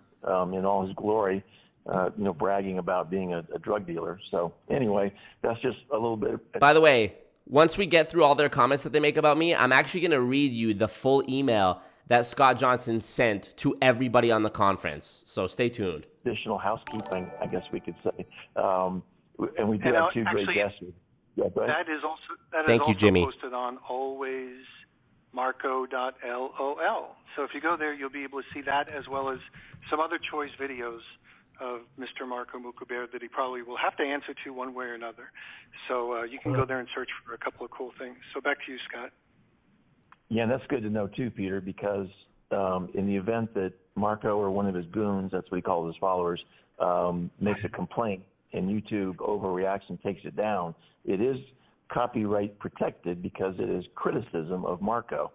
in all his glory, bragging about being a drug dealer. So anyway, that's just a little bit. By the way, once we get through all their comments that they make about me, I'm actually going to read you the full email that Scott Johnson sent to everybody on the conference. So stay tuned. Additional housekeeping, I guess we could say. And we do have two great guests. Yeah, go ahead. That is also Jimmy. Posted on alwaysmarco.lol. So if you go there, you'll be able to see that as well as some other choice videos of Mr. Marco Mukuber that he probably will have to answer to one way or another. So you can go there and search for a couple of cool things. So back to you, Scott. Yeah, and that's good to know too, Peter, because in the event that Marco or one of his goons, that's what he calls his followers, makes a complaint and YouTube overreacts and takes it down, it is copyright protected because it is criticism of Marco.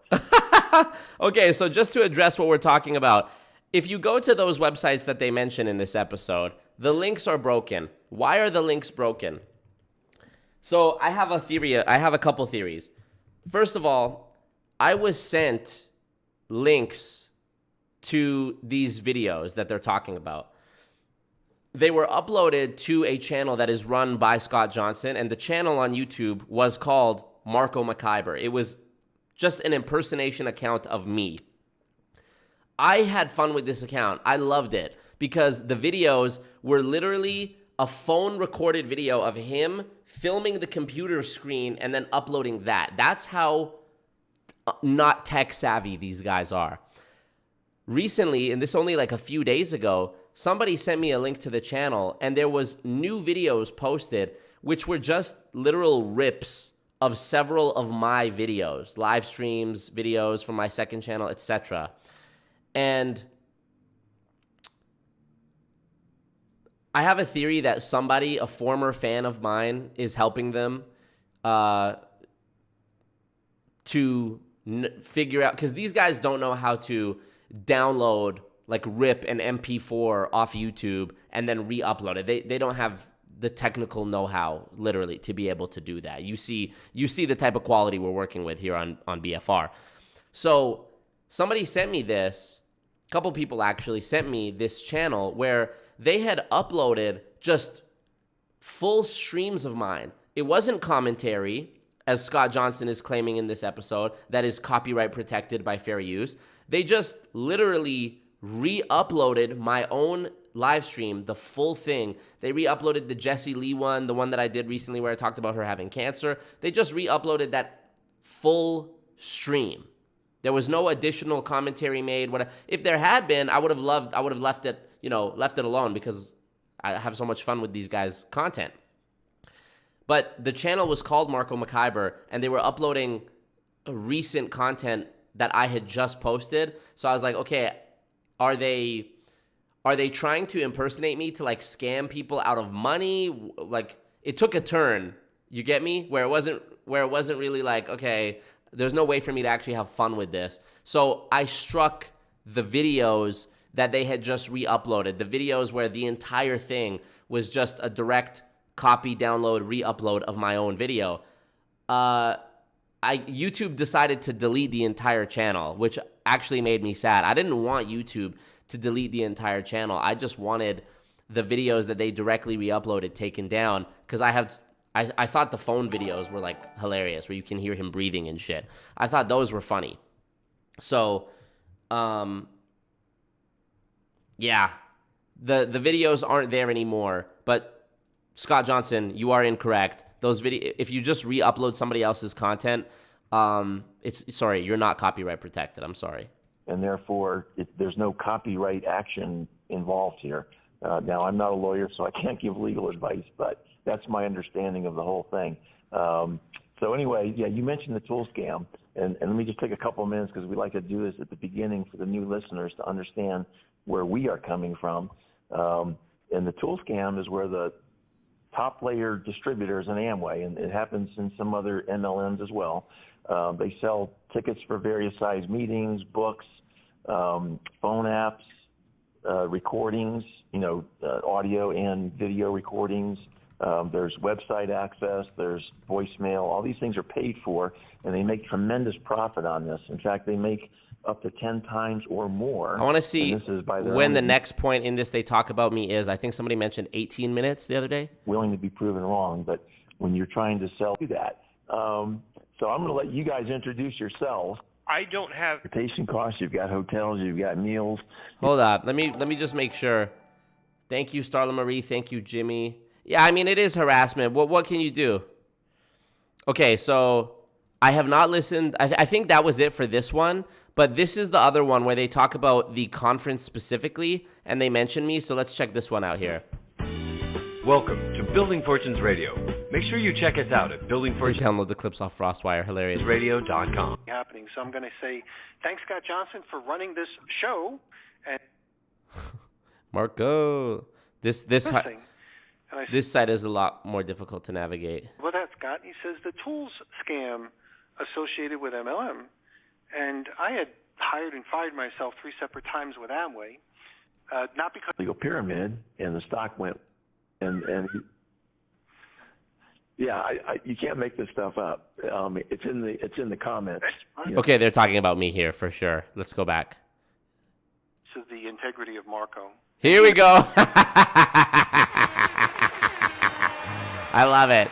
Okay, so just to address what we're talking about, if you go to those websites that they mention in this episode, the links are broken. Why are the links broken? So I have a theory. I have a couple theories. First of all, I was sent links to these videos that they're talking about. They were uploaded to a channel that is run by Scott Johnson, and the channel on YouTube was called Marco McIver. It was just an impersonation account of me. I had fun with this account. I loved it because the videos were literally a phone recorded video of him filming the computer screen and then uploading that. That's how not tech savvy these guys are. Recently, and this only like a few days ago, somebody sent me a link to the channel and there was new videos posted which were just literal rips of several of my videos, live streams, videos from my second channel, etc. And I have a theory that somebody, a former fan of mine, is helping them to figure out, because these guys don't know how to download, like rip an MP4 off YouTube and then re-upload it. They don't have the technical know-how, literally, to be able to do that. You see the type of quality we're working with here on BFR. So somebody sent me this. A couple people actually sent me this channel where they had uploaded just full streams of mine. It wasn't commentary. as Scott Johnson is claiming in this episode, that is copyright protected by fair use. They just literally re-uploaded my own live stream, the full thing. They re-uploaded the Jessie Lee one, the one that I did recently where I talked about her having cancer. They just re-uploaded that full stream. There was no additional commentary made. If there had been, I would have left it, left it alone, because I have so much fun with these guys' content. But the channel was called Marco McIver, and they were uploading recent content that I had just posted. So I was like, okay, are they trying to impersonate me to like scam people out of money? Like, it took a turn, you get me? Where it wasn't really like, okay, there's no way for me to actually have fun with this. So I struck the videos that they had just re-uploaded, the videos where the entire thing was just a direct copy, download, re-upload of my own video. YouTube decided to delete the entire channel, which actually made me sad. I didn't want YouTube to delete the entire channel. I just wanted the videos that they directly re-uploaded taken down, because I thought the phone videos were like hilarious, where you can hear him breathing and shit. I thought those were funny. So, yeah, the videos aren't there anymore. But Scott Johnson, you are incorrect. If you just re-upload somebody else's content, you're not copyright protected. I'm sorry. And therefore, there's no copyright action involved here. Now, I'm not a lawyer, so I can't give legal advice, but that's my understanding of the whole thing. So anyway, yeah, you mentioned the tool scam, and let me just take a couple of minutes, because we like to do this at the beginning for the new listeners to understand where we are coming from. And the tool scam is where the top layer distributors in Amway, and it happens in some other MLMs as well. They sell tickets for various size meetings, books, phone apps, recordings, audio and video recordings. There's website access, there's voicemail. All these things are paid for, and they make tremendous profit on this. In fact, they make up to 10 times or more. I want to see when the next point in this they talk about me is. I think somebody mentioned 18 minutes the other day. Willing to be proven wrong, but when you're trying to sell that. So I'm going to let you guys introduce yourselves. I don't have transportation costs. You've got hotels. You've got meals. Hold up. Let me just make sure. Thank you, Starla Marie. Thank you, Jimmy. Yeah, I mean, it is harassment. What can you do? Okay, so I have not listened. I think that was it for this one. But this is the other one where they talk about the conference specifically, and they mention me. So let's check this one out here. Welcome to Building Fortunes Radio. Make sure you check us out at download the clips off FrostWire. Hilarious. BuildingFortunesRadio.com. Happening. So I'm going to say thanks, Scott Johnson, for running this show. And Marco, this site is a lot more difficult to navigate. Well, that's Scott. He says the tools scam associated with MLM. And I had hired and fired myself 3 separate times with Amway, not because legal pyramid, and the stock went, and yeah, you can't make this stuff up. It's in the comments. Okay, they're talking about me here for sure. Let's go back. So the integrity of Marco. Here we go. I love it.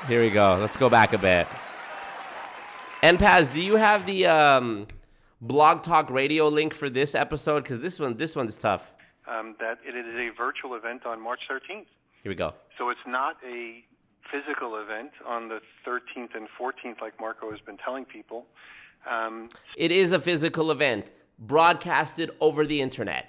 Here we go. Let's go back a bit. And Paz, do you have the Blog Talk Radio link for this episode? Because this one's tough. That it is a virtual event on March 13th. Here we go. So it's not a physical event on the 13th and 14th like Marco has been telling people. It is a physical event broadcasted over the internet.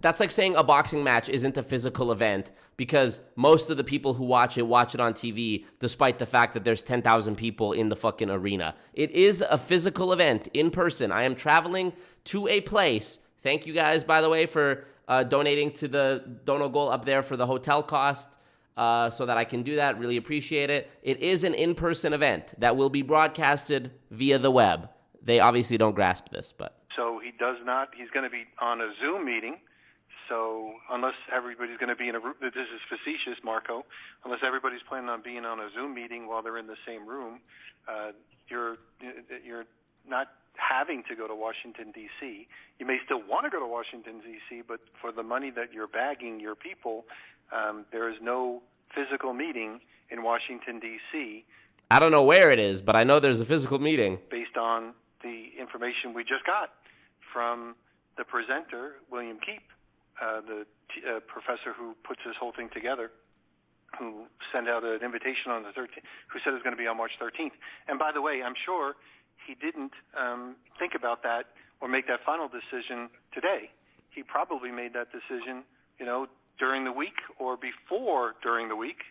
That's like saying a boxing match isn't a physical event because most of the people who watch it on TV, despite the fact that there's 10,000 people in the fucking arena. It is a physical event in person. I am traveling to a place. Thank you guys, by the way, for donating to the Dono Goal up there for the hotel cost so that I can do that. Really appreciate it. It is an in-person event that will be broadcasted via the web. They obviously don't grasp this, but. So he's going to be on a Zoom meeting. So unless everybody's going to be in a room, this is facetious, Marco, unless everybody's planning on being on a Zoom meeting while they're in the same room, you're not having to go to Washington, D.C. You may still want to go to Washington, D.C., but for the money that you're bagging your people, there is no physical meeting in Washington, D.C. I don't know where it is, but I know there's a physical meeting. Based on the information we just got from the presenter, William Keep, the professor who puts this whole thing together, who sent out an invitation on the 13th, who said it was going to be on March 13th. And by the way, I'm sure he didn't think about that or make that final decision today. He probably made that decision, during the week or before during the week.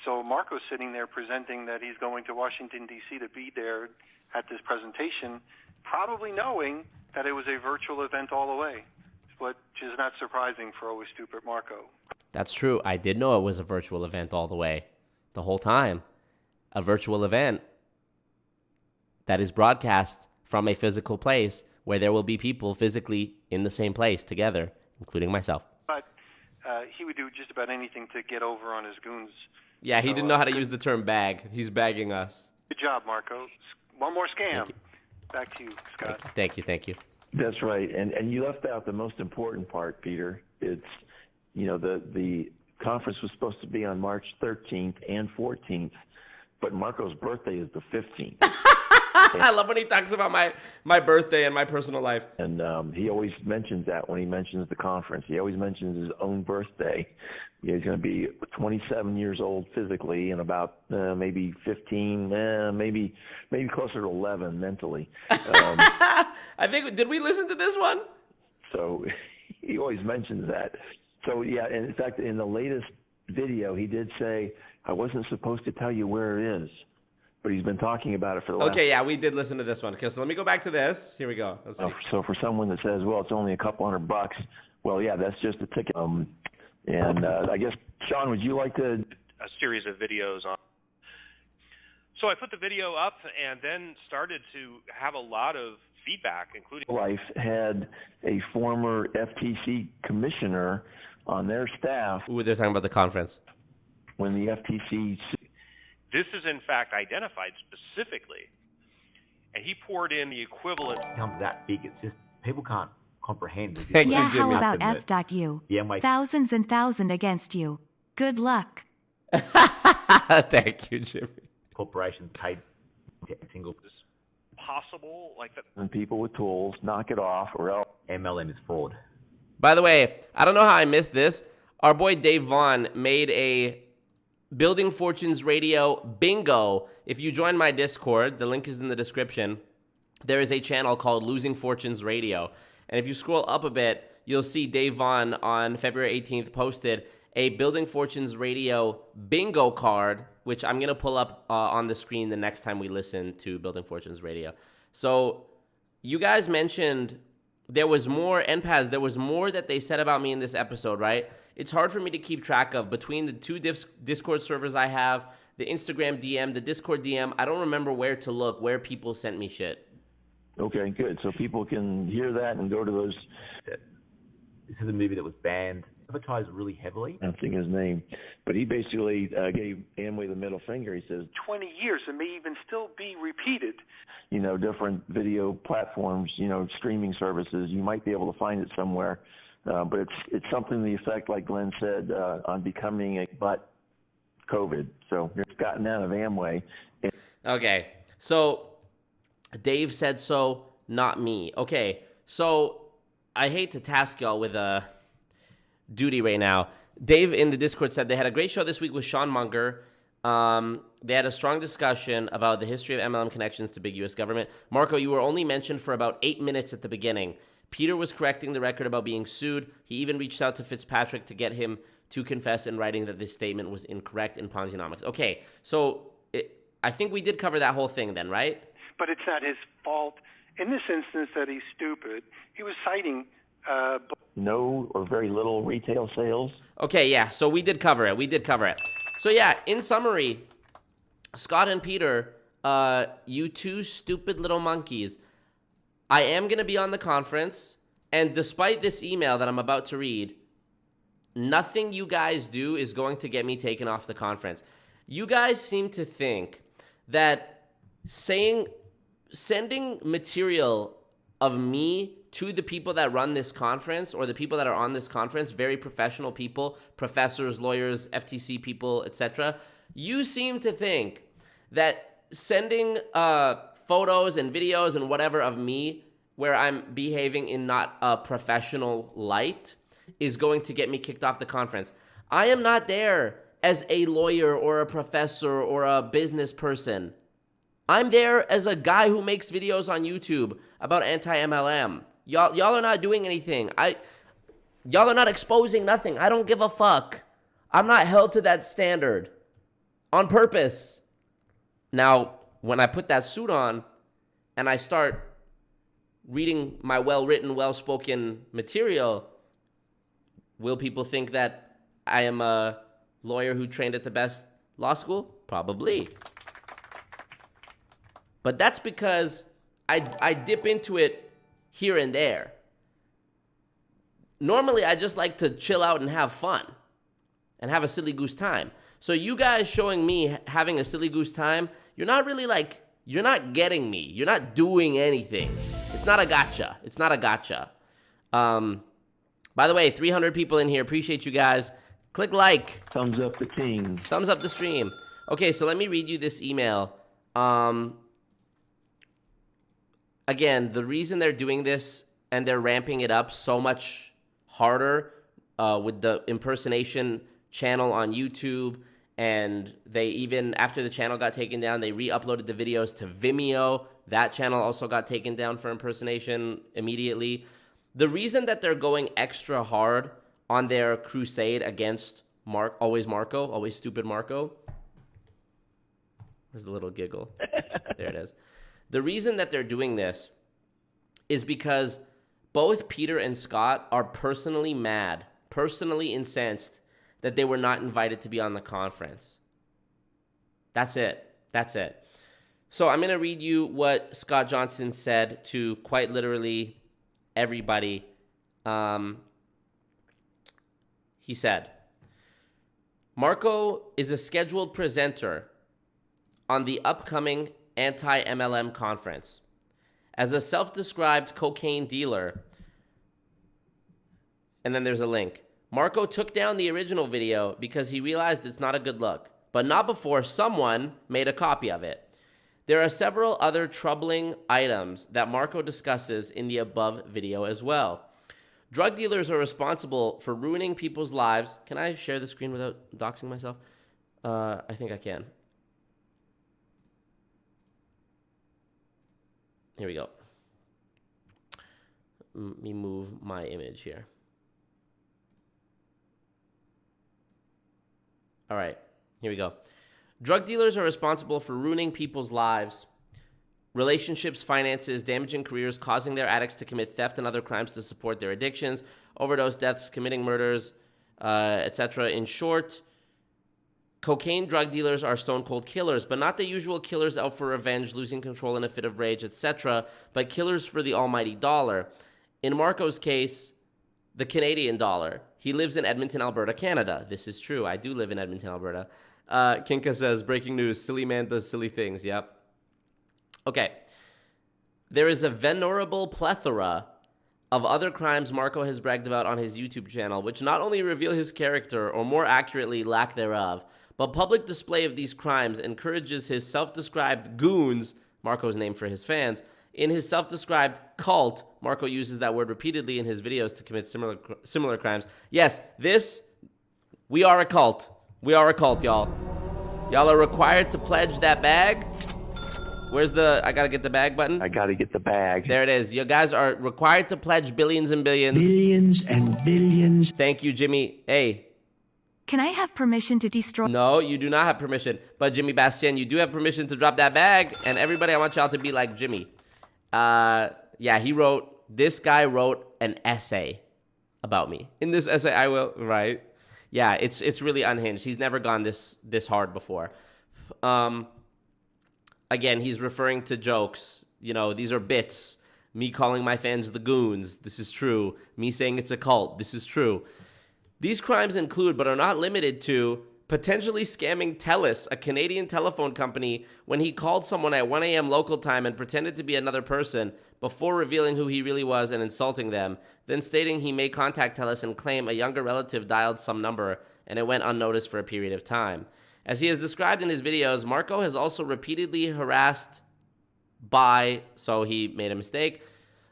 So Marco's sitting there presenting that he's going to Washington, D.C. to be there at this presentation, probably knowing that it was a virtual event all the way, which is not surprising for Always Stupid Marco. That's true. I did know it was a virtual event all the way, the whole time. A virtual event that is broadcast from a physical place where there will be people physically in the same place together, including myself. But he would do just about anything to get over on his goons. Yeah, he didn't know how to use the term bag. He's bagging us. Good job, Marco. One more scam. Back to you, Scott. Thank you. That's right. And you left out the most important part, Peter. It's, the conference was supposed to be on March 13th and 14th, but Marco's birthday is the 15th. I love when he talks about my birthday and my personal life. And he always mentions that when he mentions the conference. He always mentions his own birthday. He's going to be 27 years old physically and about maybe 15, maybe closer to 11 mentally. I think, did we listen to this one? So he always mentions that. So, yeah, and in fact, in the latest video, he did say, I wasn't supposed to tell you where it is. But he's been talking about it for the last... Okay, yeah, we did listen to this one. Okay, so let me go back to this. Here we go. Let's see. So for someone that says, well, it's only a couple $100, well, yeah, that's just a ticket. And I guess, Sean, would you like to... A series of videos on... So I put the video up and then started to have a lot of feedback, including... Life had a former FTC commissioner on their staff... Ooh, they're talking about the conference. When the FTC... This is, in fact, identified specifically, and he poured in the equivalent. It becomes that big. It's just people can't comprehend. Yeah, how about F.U? Thousands and thousands against you. Good luck. Thank you, Jimmy. Corporations paid single. Possible, like that. And people with tools, knock it off, or else. MLM is fraud. By the way, I don't know how I missed this. Our boy Dave Vaughn made a Building Fortunes Radio bingo. If you join my Discord, the link is in the description. There is a channel called Losing Fortunes Radio. And if you scroll up a bit, you'll see Dave Vaughn on February 18th posted a Building Fortunes Radio bingo card, which I'm going to pull up on the screen the next time we listen to Building Fortunes Radio. So you guys mentioned there was more, NPAS, there was more that they said about me in this episode, right? It's hard for me to keep track of between the two Discord servers I have, the Instagram DM, the Discord DM. I don't remember where to look, where people sent me shit. Okay, good. So people can hear that and go to those. This is a movie that was banned, advertised really heavily. I'm thinking his name. But he basically gave Amway the middle finger. He says, 20 years, it may even still be repeated. Different video platforms, streaming services. You might be able to find it somewhere. But it's something to the effect, like Glenn said, on becoming a butt COVID. So it's gotten out of Amway. Okay, so Dave said so, not me. Okay, so I hate to task y'all with a duty right now. Dave in the Discord said they had a great show this week with Sean Munger. They had a strong discussion about the history of MLM connections to big U.S. government. Marco, you were only mentioned for about 8 minutes at the beginning. Peter was correcting the record about being sued. He even reached out to Fitzpatrick to get him to confess in writing that this statement was incorrect in Ponzinomics. Okay, so I think we did cover that whole thing then, right? But it's not his fault. In this instance that he's stupid, he was citing... no or very little retail sales. Okay, yeah, so we did cover it. So yeah, in summary, Scott and Peter, you two stupid little monkeys, I am going to be on the conference, and despite this email that I'm about to read, nothing you guys do is going to get me taken off the conference. You guys seem to think that sending material of me to the people that run this conference or the people that are on this conference, very professional people, professors, lawyers, FTC people, etc., You seem to think that sending photos and videos and whatever of me where I'm behaving in not a professional light is going to get me kicked off the conference. I am not there as a lawyer or a professor or a business person. I'm there as a guy who makes videos on YouTube about anti-MLM. Y'all are not doing anything. Y'all are not exposing nothing. I don't give a fuck. I'm not held to that standard on purpose. Now, when I put that suit on and I start reading my well-written, well-spoken material, will people think that I am a lawyer who trained at the best law school? Probably. But that's because I dip into it here and there. Normally, I just like to chill out and have fun and have a silly goose time. So you guys showing me having a silly goose time, you're not really like, you're not getting me. You're not doing anything. It's not a gotcha. It's not a gotcha. By the way, 300 people in here. Appreciate you guys. Click like. Thumbs up the team. Thumbs up the stream. Okay, so let me read you this email. Again, the reason they're doing this and they're ramping it up so much harder with the impersonation channel on YouTube, and they even, after the channel got taken down, they re-uploaded the videos to Vimeo. That channel also got taken down for impersonation immediately. The reason that they're going extra hard on their crusade against Always Marco, Always Stupid Marco. There's the little giggle. There it is. The reason that they're doing this is because both Peter and Scott are personally mad, personally incensed that they were not invited to be on the conference. That's it. That's it. So I'm going to read you what Scott Johnson said to quite literally everybody. He said, Marco is a scheduled presenter on the upcoming anti-MLM conference. As a self-described cocaine dealer, and then there's a link. Marco took down the original video because he realized it's not a good look, but not before someone made a copy of it. There are several other troubling items that Marco discusses in the above video as well. Drug dealers are responsible for ruining people's lives. Can I share the screen without doxing myself? I think I can. Here we go. Let me move my image here. All right, here we go. Drug dealers are responsible for ruining people's lives, relationships, finances, damaging careers, causing their addicts to commit theft and other crimes to support their addictions, overdose deaths, committing murders, etc. In short, cocaine drug dealers are stone-cold killers, but not the usual killers out for revenge, losing control in a fit of rage, etc., but killers for the almighty dollar. In Marco's case, the Canadian dollar. He lives in Edmonton, Alberta, Canada. This is true. I do live in Edmonton, Alberta. Kinka says, breaking news, silly man does silly things. Yep. Okay. There is a venerable plethora of other crimes Marco has bragged about on his YouTube channel, which not only reveal his character, or more accurately, lack thereof, but public display of these crimes encourages his self-described goons, Marco's name for his fans, in his self-described cult. Marco uses that word repeatedly in his videos to commit similar crimes. Yes, we are a cult. We are a cult, y'all. Y'all are required to pledge that bag. Where's the I gotta get the bag button? I gotta get the bag. There it is. You guys are required to pledge billions and billions. Billions and billions. Thank you, Jimmy. Hey. Can I have permission to destroy? No, you do not have permission. But Jimmy Bastien, you do have permission to drop that bag. And everybody, I want y'all to be like Jimmy. Yeah, this guy wrote an essay about me. In this essay, I will, right? Yeah, it's really unhinged. He's never gone this hard before. Again, he's referring to jokes. You know, these are bits. Me calling my fans the goons. This is true. Me saying it's a cult. This is true. These crimes include, but are not limited to, potentially scamming TELUS, a Canadian telephone company, when he called someone at 1 a.m. local time and pretended to be another person before revealing who he really was and insulting them, then stating he may contact TELUS and claim a younger relative dialed some number and it went unnoticed for a period of time. As he has described in his videos, Marco has also repeatedly harassed by, so he made a mistake,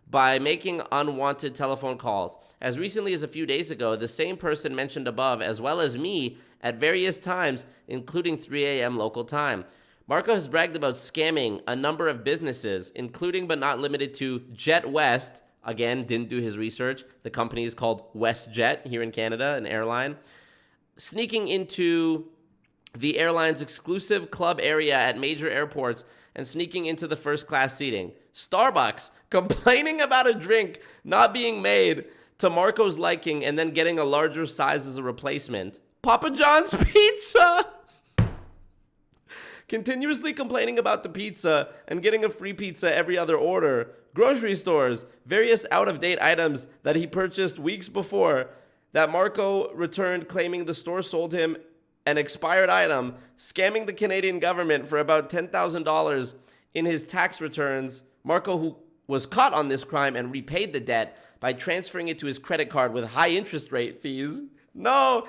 by making unwanted telephone calls. As recently as a few days ago, the same person mentioned above, as well as me, at various times, including 3 a.m. local time. Marco has bragged about scamming a number of businesses, including but not limited to Jet West. Again, didn't do his research. The company is called WestJet here in Canada, an airline. Sneaking into the airline's exclusive club area at major airports and sneaking into the first class seating. Starbucks, complaining about a drink not being made to Marco's liking and then getting a larger size as a replacement. Papa John's Pizza, continuously complaining about the pizza and getting a free pizza every other order. Grocery stores, various out-of-date items that he purchased weeks before that Marco returned, claiming the store sold him an expired item, scamming the Canadian government for about $10,000 in his tax returns. Marco, who was caught on this crime and repaid the debt by transferring it to his credit card with high interest rate fees. No,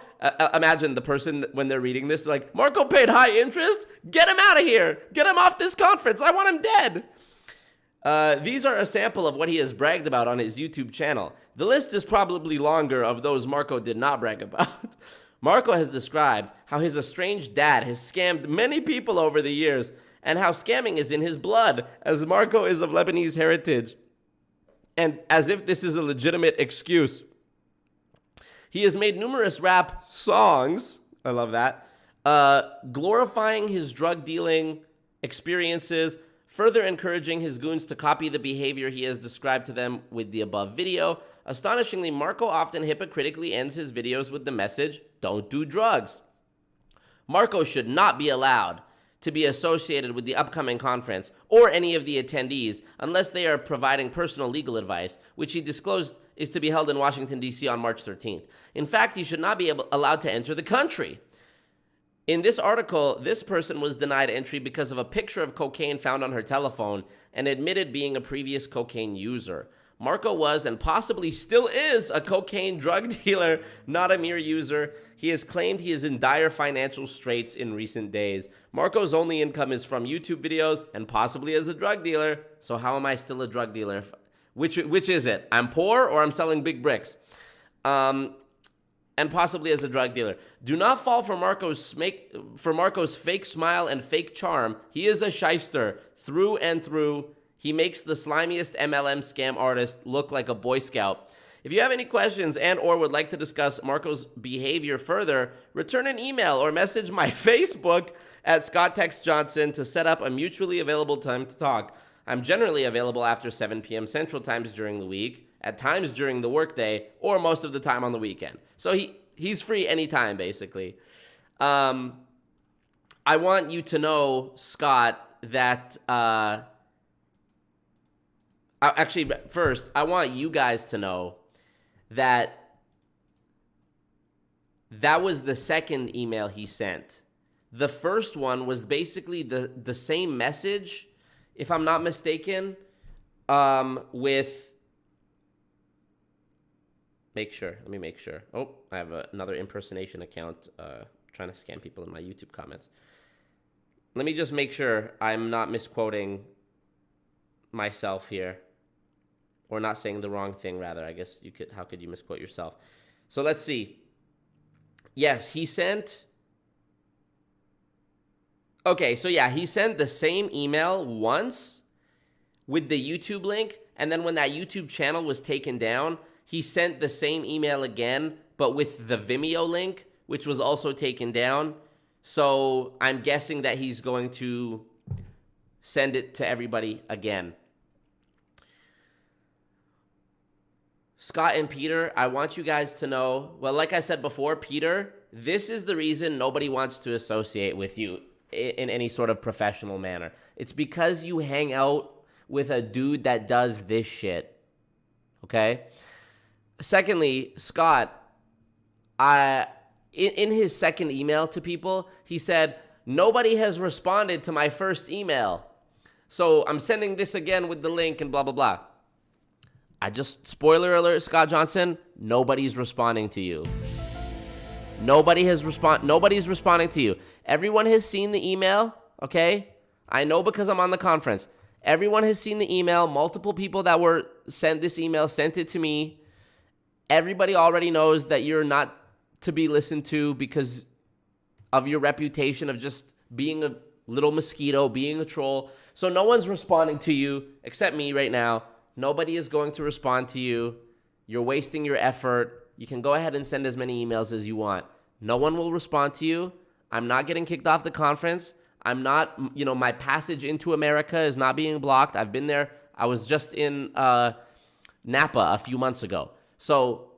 imagine the person when they're reading this, like, Marco paid high interest? Get him out of here. Get him off this conference. I want him dead. These are a sample of what he has bragged about on his YouTube channel. The list is probably longer of those Marco did not brag about. Marco has described how his estranged dad has scammed many people over the years and how scamming is in his blood, as Marco is of Lebanese heritage. And as if this is a legitimate excuse, he has made numerous rap songs, I love that, glorifying his drug dealing experiences, further encouraging his goons to copy the behavior he has described to them with the above video. Astonishingly, Marco often hypocritically ends his videos with the message, "Don't do drugs." Marco should not be allowed to be associated with the upcoming conference or any of the attendees unless they are providing personal legal advice, which he disclosed is to be held in Washington, D.C. on March 13th. In fact, he should not be allowed to enter the country. In this article, this person was denied entry because of a picture of cocaine found on her telephone and admitted being a previous cocaine user. Marco was and possibly still is a cocaine drug dealer, not a mere user. He has claimed he is in dire financial straits in recent days. Marco's only income is from YouTube videos and possibly as a drug dealer. So how am I still a drug dealer? Which is it? I'm poor or I'm selling big bricks? And possibly as a drug dealer. Do not fall for Marco's fake smile and fake charm. He is a shyster through and through. He makes the slimiest MLM scam artist look like a Boy Scout. If you have any questions and or would like to discuss Marco's behavior further, return an email or message my Facebook at Scott Tex Johnson to set up a mutually available time to talk. I'm generally available after 7 p.m. Central Times during the week, at times during the workday, or most of the time on the weekend. So he's free anytime, basically. I want you to know, Scott, that... Actually, first, I want you guys to know that that was the second email he sent. The first one was basically the same message, if I'm not mistaken, with... Let me make sure. Oh, I have another impersonation account trying to scam people in my YouTube comments. Let me just make sure I'm not misquoting myself here. Or not saying the wrong thing, rather. I guess you could. How could you misquote yourself? So let's see. Yes, he sent... Okay, so yeah, he sent the same email once with the YouTube link, and then when that YouTube channel was taken down, he sent the same email again, but with the Vimeo link, which was also taken down. So I'm guessing that he's going to send it to everybody again. Scott and Peter, I want you guys to know, well, like I said before, Peter, this is the reason nobody wants to associate with you in any sort of professional manner. It's because you hang out with a dude that does this shit, okay? Secondly, Scott, in his second email to people, he said, nobody has responded to my first email. So I'm sending this again with the link and blah, blah, blah. Spoiler alert, Scott Johnson, nobody's responding to you. Nobody's responding to you. Everyone has seen the email, okay? I know because I'm on the conference. Everyone has seen the email. Multiple people that were sent this email sent it to me. Everybody already knows that you're not to be listened to because of your reputation of just being a little mosquito, being a troll. So no one's responding to you except me right now. Nobody is going to respond to you. You're wasting your effort. You can go ahead and send as many emails as you want. No one will respond to you. I'm not getting kicked off the conference. I'm not, my passage into America is not being blocked. I've been there. I was just in Napa a few months ago. So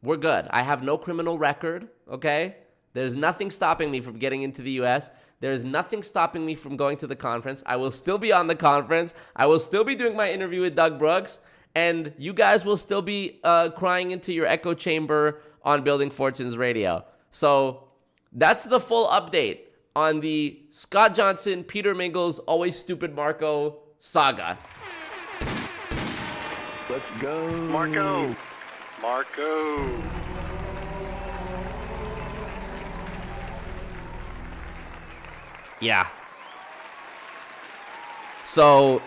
we're good. I have no criminal record, okay? There's nothing stopping me from getting into the U.S. There's nothing stopping me from going to the conference. I will still be on the conference. I will still be doing my interview with Doug Brooks. And you guys will still be crying into your echo chamber on Building Fortunes Radio. So that's the full update on the Scott Johnson, Peter Mingles, Always Stupid Marco saga. Let's go. Marco. Yeah. So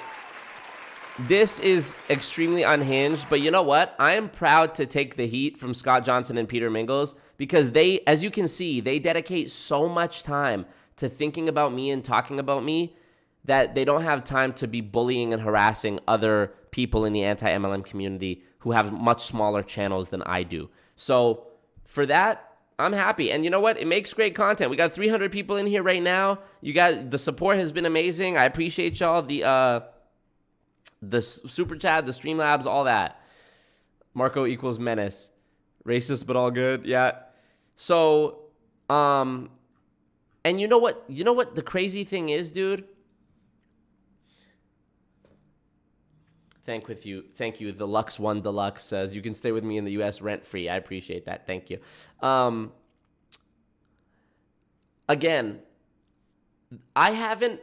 this is extremely unhinged, but you know what? I am proud to take the heat from Scott Johnson and Peter Mingles because they, as you can see, they dedicate so much time to thinking about me and talking about me that they don't have time to be bullying and harassing other people in the anti-MLM community who have much smaller channels than I do. So for that, I'm happy. And you know what? It makes great content. We got 300 people in here right now. You guys, the support has been amazing. I appreciate y'all. The super chat, the Streamlabs, all that. Marco equals menace. Racist, but all good. Yeah. So, and you know what? You know what the crazy thing is, dude? Thank you. The Lux One Deluxe says you can stay with me in the U.S. rent free. I appreciate that. Thank you. Again, I haven't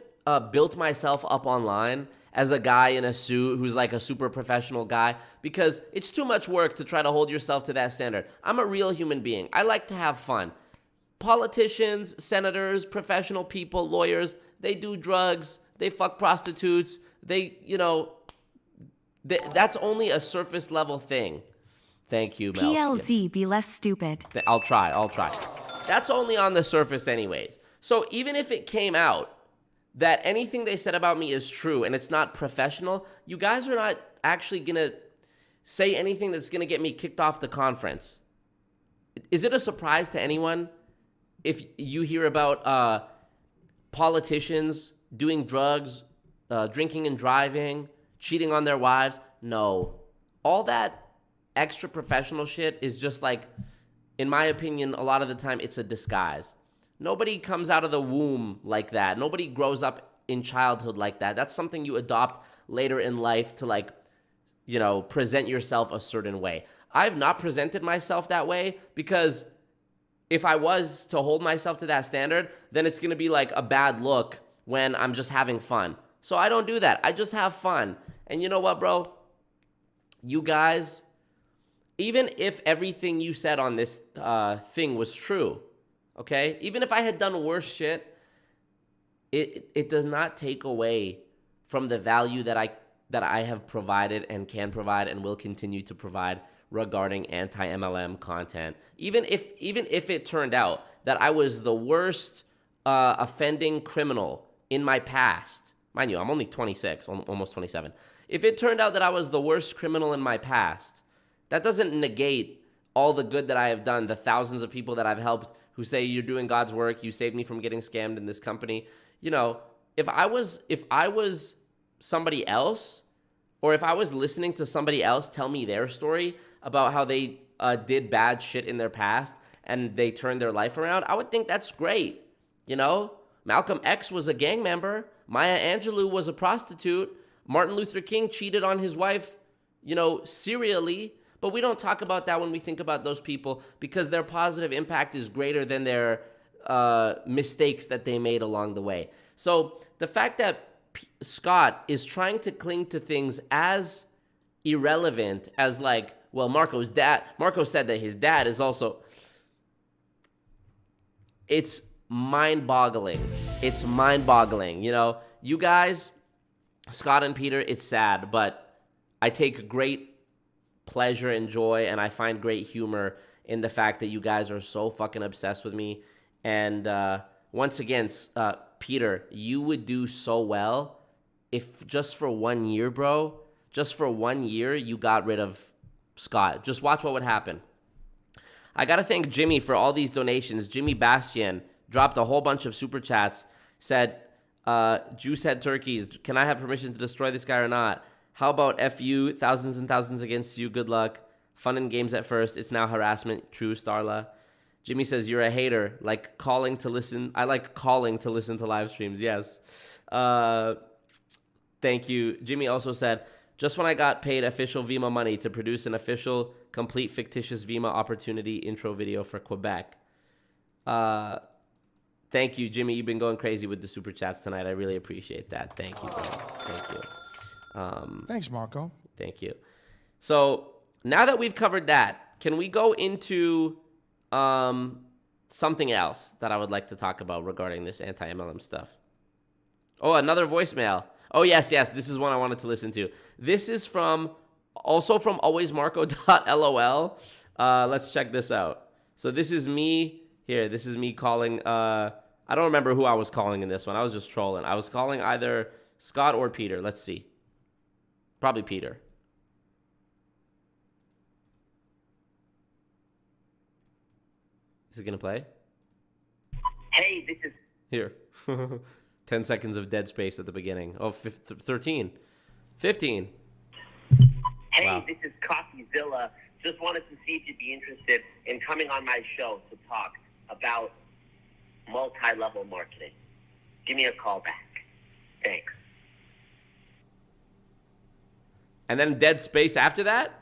built myself up online as a guy in a suit who's like a super professional guy because it's too much work to try to hold yourself to that standard. I'm a real human being. I like to have fun. Politicians, senators, professional people, lawyers, they do drugs, they fuck prostitutes, that's only a surface level thing. Thank you, Mel. PLZ, be less stupid. I'll try. That's only on the surface anyways. So even if it came out that anything they said about me is true and it's not professional, you guys are not actually going to say anything that's going to get me kicked off the conference. Is it a surprise to anyone if you hear about politicians doing drugs, drinking and driving, cheating on their wives? No. All that extra professional shit is just like, in my opinion, a lot of the time it's a disguise. Nobody comes out of the womb like that. Nobody grows up in childhood like that. That's something you adopt later in life to present yourself a certain way. I've not presented myself that way because if I was to hold myself to that standard, then it's going to be like a bad look when I'm just having fun. So I don't do that. I just have fun. And you know what, bro? You guys, even if everything you said on this thing was true, okay? Even if I had done worse shit, it does not take away from the value that I have provided and can provide and will continue to provide regarding anti-MLM content. Even if it turned out that I was the worst offending criminal in my past, mind you, I'm only 26, almost 27. If it turned out that I was the worst criminal in my past, that doesn't negate all the good that I have done, the thousands of people that I've helped who say you're doing God's work, you saved me from getting scammed in this company. You know, if I was somebody else, or if I was listening to somebody else tell me their story about how they did bad shit in their past and they turned their life around, I would think that's great. You know, Malcolm X was a gang member. Maya Angelou was a prostitute. Martin Luther King cheated on his wife, serially. But we don't talk about that when we think about those people because their positive impact is greater than their mistakes that they made along the way. So the fact that Scott is trying to cling to things as irrelevant as Marco said that his dad is also It's mind-boggling. It's mind-boggling. You know, you guys, Scott and Peter, it's sad, but I take great pleasure and joy, and I find great humor in the fact that you guys are so fucking obsessed with me. And once again, Peter, you would do so well if just for 1 year, bro, just for 1 year, you got rid of Scott. Just watch what would happen. I got to thank Jimmy for all these donations. Jimmy Bastian dropped a whole bunch of super chats, said, Juice Head Turkeys, can I have permission to destroy this guy or not? How about FU, thousands and thousands against you, good luck. Fun and games at first, it's now harassment, true, Starla. Jimmy says, you're a hater, like calling to listen. I like calling to listen to live streams, yes. Thank you. Jimmy also said, just when I got paid official Vima money to produce an official, complete fictitious Vima opportunity intro video for Quebec. Thank you, Jimmy. You've been going crazy with the super chats tonight. I really appreciate that. Thank you, bro. Thank you. Thanks, Marco. Thank you. So now that we've covered that, can we go into something else that I would like to talk about regarding this anti-MLM stuff? Oh, another voicemail. Oh, yes. This is one I wanted to listen to. This is also from alwaysmarco.lol. Let's check this out. So this is me here. This is me calling. I don't remember who I was calling in this one. I was just trolling. I was calling either Scott or Peter. Let's see. Probably Peter. Is it going to play? Hey, this is... Here. 10 seconds of dead space at the beginning. Oh, 13. 15. Hey, wow. This is Coffeezilla. Just wanted to see if you'd be interested in coming on my show to talk about multi-level marketing. Give me a call back. Thanks. And then dead space after that?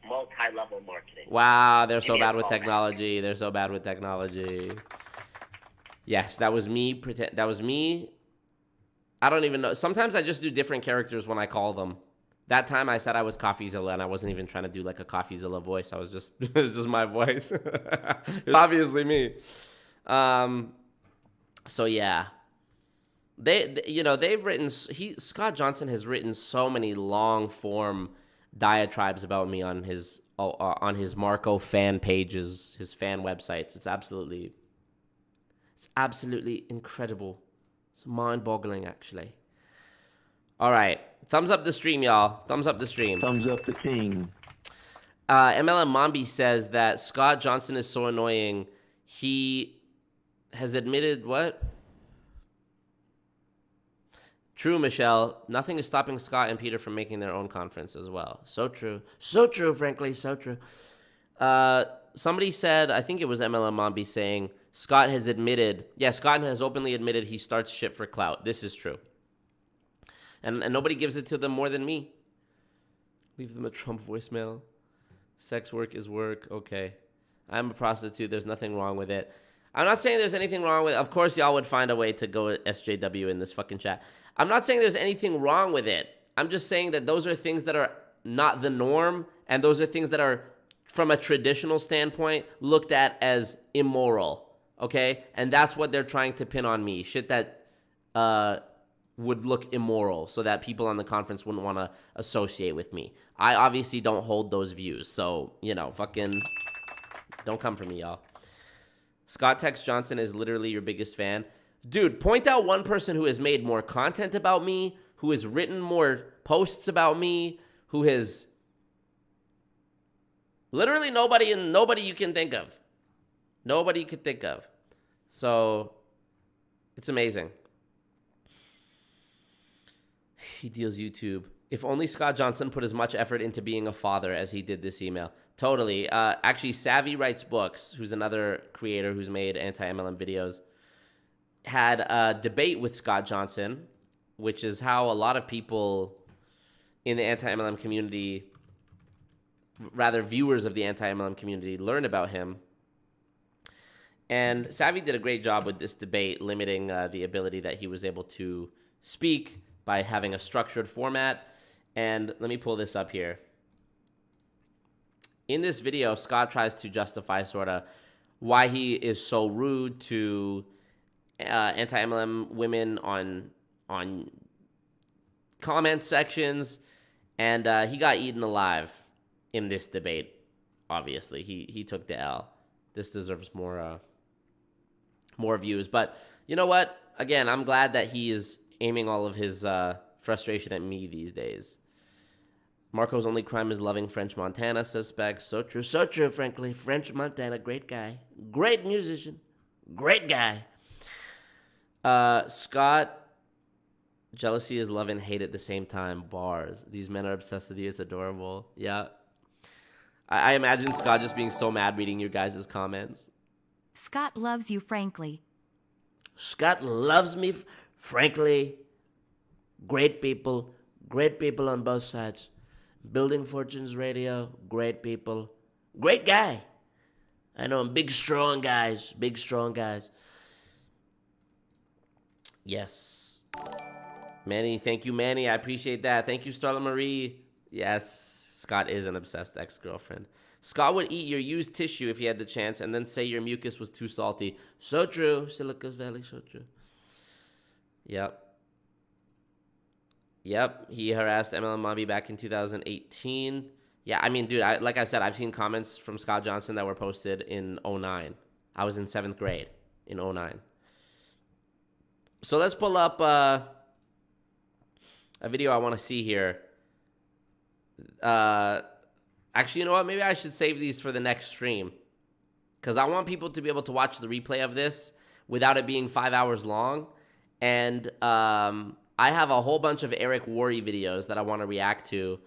Multi-level marketing. Wow, they're so bad with technology. They're so bad with technology. Yes, that was me. That was me. I don't even know. Sometimes I just do different characters when I call them. That time I said I was Coffeezilla, and I wasn't even trying to do like a Coffeezilla voice. I was just, it was just my voice. Obviously me. So yeah, they've written. Scott Johnson has written so many long form diatribes about me on his Marco fan pages, his fan websites. It's absolutely incredible. It's mind-boggling, actually. All right. Thumbs up the stream, y'all. Thumbs up the stream. Thumbs up the team. MLM Mambi says that Scott Johnson is so annoying. He has admitted what? True, Michelle. Nothing is stopping Scott and Peter from making their own conference as well. So true. So true, frankly. So true. Somebody said, I think it was MLM Mambi saying, Scott has admitted, Scott has openly admitted he starts shit for clout. This is true. And nobody gives it to them more than me. Leave them a Trump voicemail. Sex work is work. Okay. I'm a prostitute. There's nothing wrong with it. I'm not saying there's anything wrong with it. Of course, y'all would find a way to go SJW in this fucking chat. I'm not saying there's anything wrong with it. I'm just saying that those are things that are not the norm, and those are things that are, from a traditional standpoint, looked at as immoral, okay? And that's what they're trying to pin on me. Shit that would look immoral so that people on the conference wouldn't want to associate with me. I obviously don't hold those views, so, fucking don't come for me, y'all. Scott Tex Johnson is literally your biggest fan. Dude, point out one person who has made more content about me, who has written more posts about me, who has literally nobody you can think of. Nobody you could think of. So it's amazing. He deals YouTube. If only Scott Johnson put as much effort into being a father as he did this email. Totally. Actually, Savvy Writes Books, who's another creator who's made anti-MLM videos, had a debate with Scott Johnson, which is how a lot of people in the anti-MLM community, rather viewers of the anti-MLM community, learn about him. And Savvy did a great job with this debate, limiting the ability that he was able to speak by having a structured format. And let me pull this up here. In this video, Scott tries to justify sort of why he is so rude to anti-MLM women on comment sections, and he got eaten alive in this debate. Obviously, he took the L. This deserves more views, but you know what? Again, I'm glad that he is aiming all of his frustration at me these days. Marco's only crime is loving French Montana suspects. So true, frankly. French Montana, great guy. Great musician. Great guy. Scott, jealousy is love and hate at the same time. Bars. These men are obsessed with you. It's adorable. Yeah. I imagine Scott just being so mad reading your guys' comments. Scott loves you, frankly. Scott loves me, frankly. Great people on both sides. Building Fortunes Radio, great people. Great guy. I know him. Big, strong guys. Yes. Manny, thank you, Manny. I appreciate that. Thank you, Starla Marie. Yes, Scott is an obsessed ex-girlfriend. Scott would eat your used tissue if he had the chance and then say your mucus was too salty. So true. Silicon Valley, so true. Yep, he harassed MLM Mommy back in 2018. Yeah, I mean, dude, like I said, I've seen comments from Scott Johnson that were posted in 2009. I was in 7th grade in 2009. So let's pull up a video I want to see here. Actually, you know what? Maybe I should save these for the next stream, because I want people to be able to watch the replay of this without it being 5 hours long. And I have a whole bunch of Eric Worre videos that I want to react to.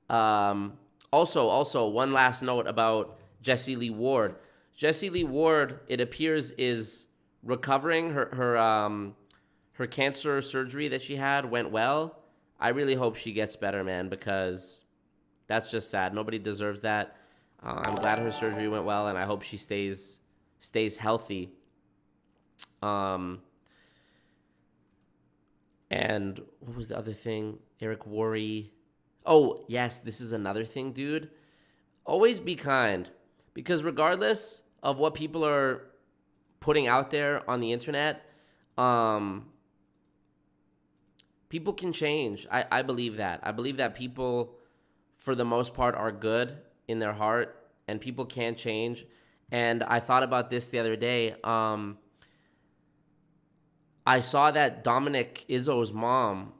Also, one last note about Jessie Lee Ward. Jessie Lee Ward, it appears, is recovering. Her cancer surgery that she had went well. I really hope she gets better, man, because that's just sad. Nobody deserves that. I'm glad her surgery went well, and I hope she stays healthy. And what was the other thing? Eric Worre. Oh, yes, this is another thing, dude. Always be kind, because regardless of what people are putting out there on the internet, people can change. I believe that. I believe that people, for the most part, are good in their heart, and people can change. And I thought about this the other day. I saw that Dominick Izzo's mom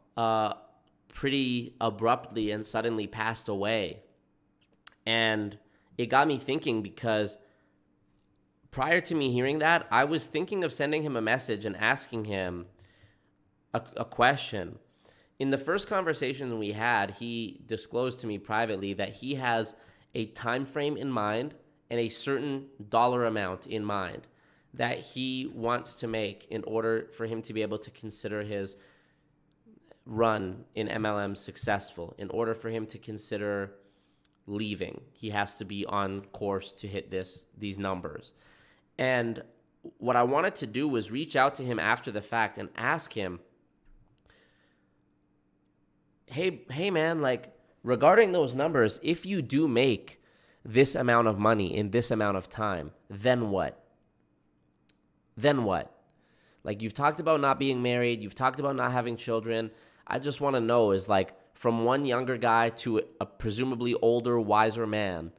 pretty abruptly and suddenly passed away. And it got me thinking, because prior to me hearing that, I was thinking of sending him a message and asking him a question. In the first conversation we had, he disclosed to me privately that he has a time frame in mind and a certain dollar amount in mind that he wants to make in order for him to be able to consider his run in MLM successful. In order for him to consider leaving, he has to be on course to hit these numbers. And what I wanted to do was reach out to him after the fact and ask him, hey man, like, regarding those numbers, if you do make this amount of money in this amount of time, then what? Like, you've talked about not being married, you've talked about not having children. I just want to know, is like, from one younger guy to a presumably older, wiser man,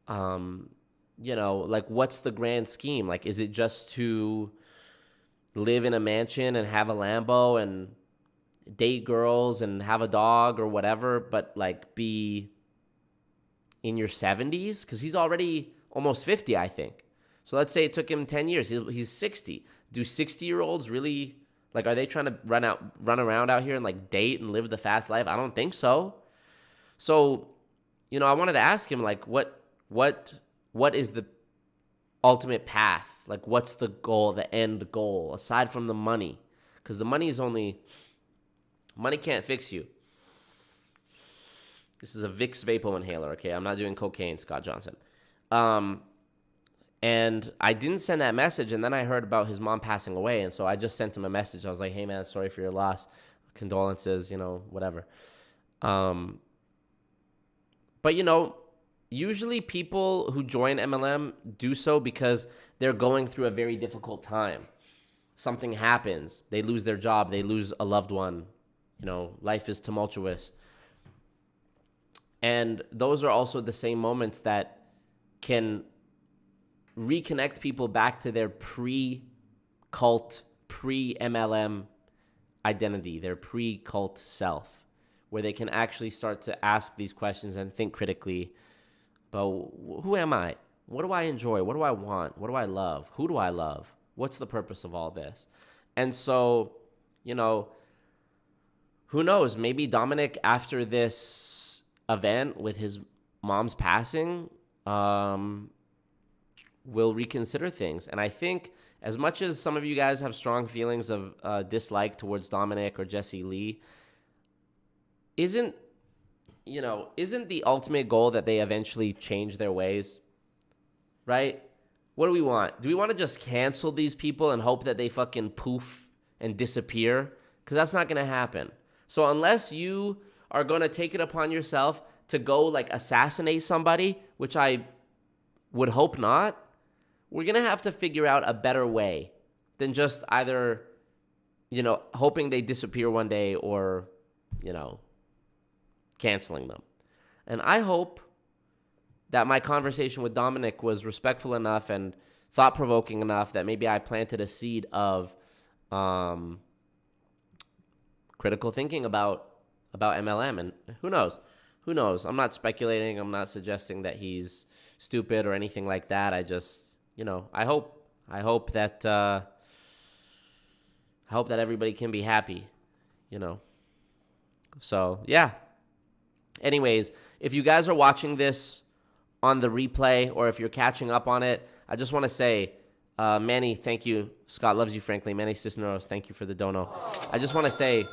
like, what's the grand scheme? Like, is it just to live in a mansion and have a Lambo and date girls and have a dog or whatever, but like be in your 70s? Because he's already almost 50, I think. So let's say it took him 10 years. He's 60. Do 60-year-olds really, like, are they trying to run around out here and like date and live the fast life? I don't think so. So, I wanted to ask him, like, what is the ultimate path? Like, what's the goal, the end goal, aside from the money? Because the money can't fix you. This is a Vicks Vapo inhaler, okay? I'm not doing cocaine, Scott Johnson. And I didn't send that message, and then I heard about his mom passing away, and so I just sent him a message. I was like, hey, man, sorry for your loss. Condolences, whatever. But, usually people who join MLM do so because they're going through a very difficult time. Something happens. They lose their job. They lose a loved one. You know, life is tumultuous. And those are also the same moments that can reconnect people back to their pre-cult, pre-MLM identity, their pre-cult self, where they can actually start to ask these questions and think critically about who am I? What do I enjoy? What do I want? What do I love? Who do I love? What's the purpose of all this? And so, you know, who knows? Maybe Dominick, after this event with his mom's passing, will reconsider things. And I think as much as some of you guys have strong feelings of dislike towards Dominick or Jesse Lee, isn't the ultimate goal that they eventually change their ways? Right? What do we want? Do we want to just cancel these people and hope that they fucking poof and disappear? Because that's not going to happen. So unless you are going to take it upon yourself to go like assassinate somebody, which I would hope not, we're going to have to figure out a better way than just either, you know, hoping they disappear one day or, you know, canceling them. And I hope that my conversation with Dominick was respectful enough and thought-provoking enough that maybe I planted a seed of critical thinking about MLM. And who knows? Who knows? I'm not speculating. I'm not suggesting that he's stupid or anything like that. I just, you know, I hope that everybody can be happy, you know. So, yeah. Anyways, if you guys are watching this on the replay or if you're catching up on it, I just want to say, Manny, thank you. Scott loves you, frankly. Manny Cisneros, thank you for the dono. I just want to say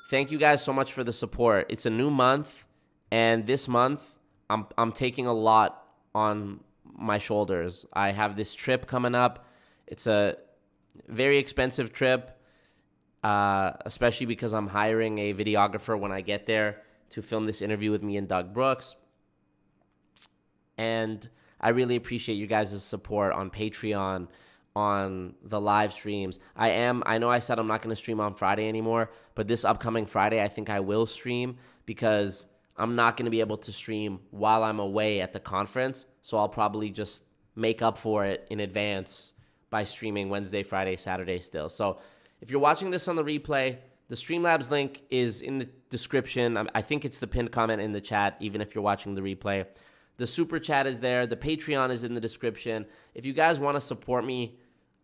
thank you guys so much for the support. It's a new month, and this month I'm taking a lot on my shoulders. I have this trip coming up. It's a very expensive trip, especially because I'm hiring a videographer when I get there to film this interview with me and Doug Brooks. And I really appreciate you guys' support on Patreon, on the live streams. I know I said I'm not going to stream on Friday anymore, but this upcoming Friday, I think I will stream because I'm not going to be able to stream while I'm away at the conference. So I'll probably just make up for it in advance by streaming Wednesday, Friday, Saturday still. So if you're watching this on the replay, the Streamlabs link is in the description. I think it's the pinned comment in the chat, even if you're watching the replay. The super chat is there. The Patreon is in the description. If you guys want to support me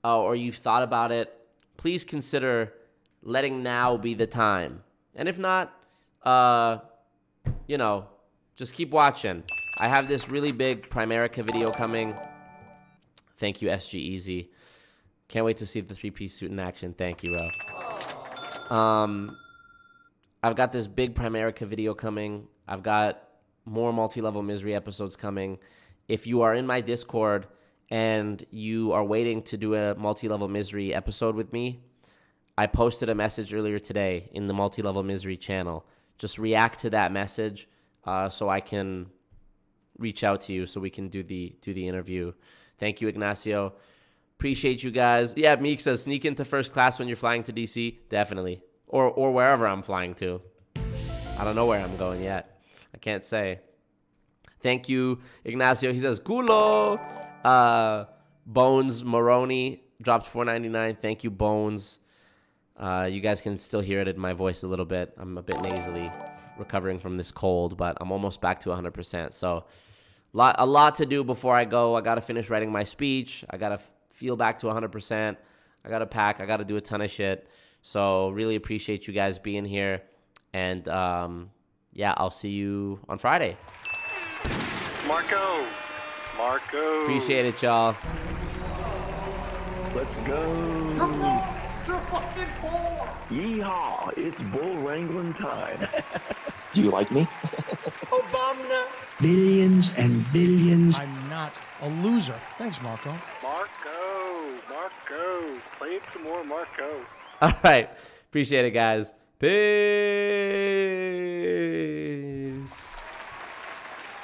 or you've thought about it, please consider letting now be the time. And if not, you know, just keep watching. I have this really big Primerica video coming. Thank you, SG Easy. Can't wait to see the three-piece suit in action. Thank you, Ro. I've got this big Primerica video coming. I've got more multi-level misery episodes coming. If you are in my Discord and you are waiting to do a multi-level misery episode with me, I posted a message earlier today in the multi-level misery channel. Just react to that message so I can reach out to you so we can do the interview. Thank you, Ignacio. Appreciate you guys. Yeah, Meek says sneak into first class when you're flying to DC. Definitely. Or wherever I'm flying to. I don't know where I'm going yet. I can't say. Thank you, Ignacio. He says, Culo. Bones Maroney dropped $4.99. Thank you, Bones. You guys can still hear it in my voice a little bit. I'm a bit nasally, recovering from this cold, but I'm almost back to 100%. So a lot to do before I go. I got to finish writing my speech. I got to feel back to 100%. I got to pack. I got to do a ton of shit. So really appreciate you guys being here. And yeah, I'll see you on Friday. Marco. Appreciate it, y'all. Let's go. Yeehaw, it's bull wrangling time. Do you like me? Obama. Billions and billions. I'm not a loser. Thanks, Marco. Marco. Play it some more, Marco. All right. Appreciate it, guys. Peace.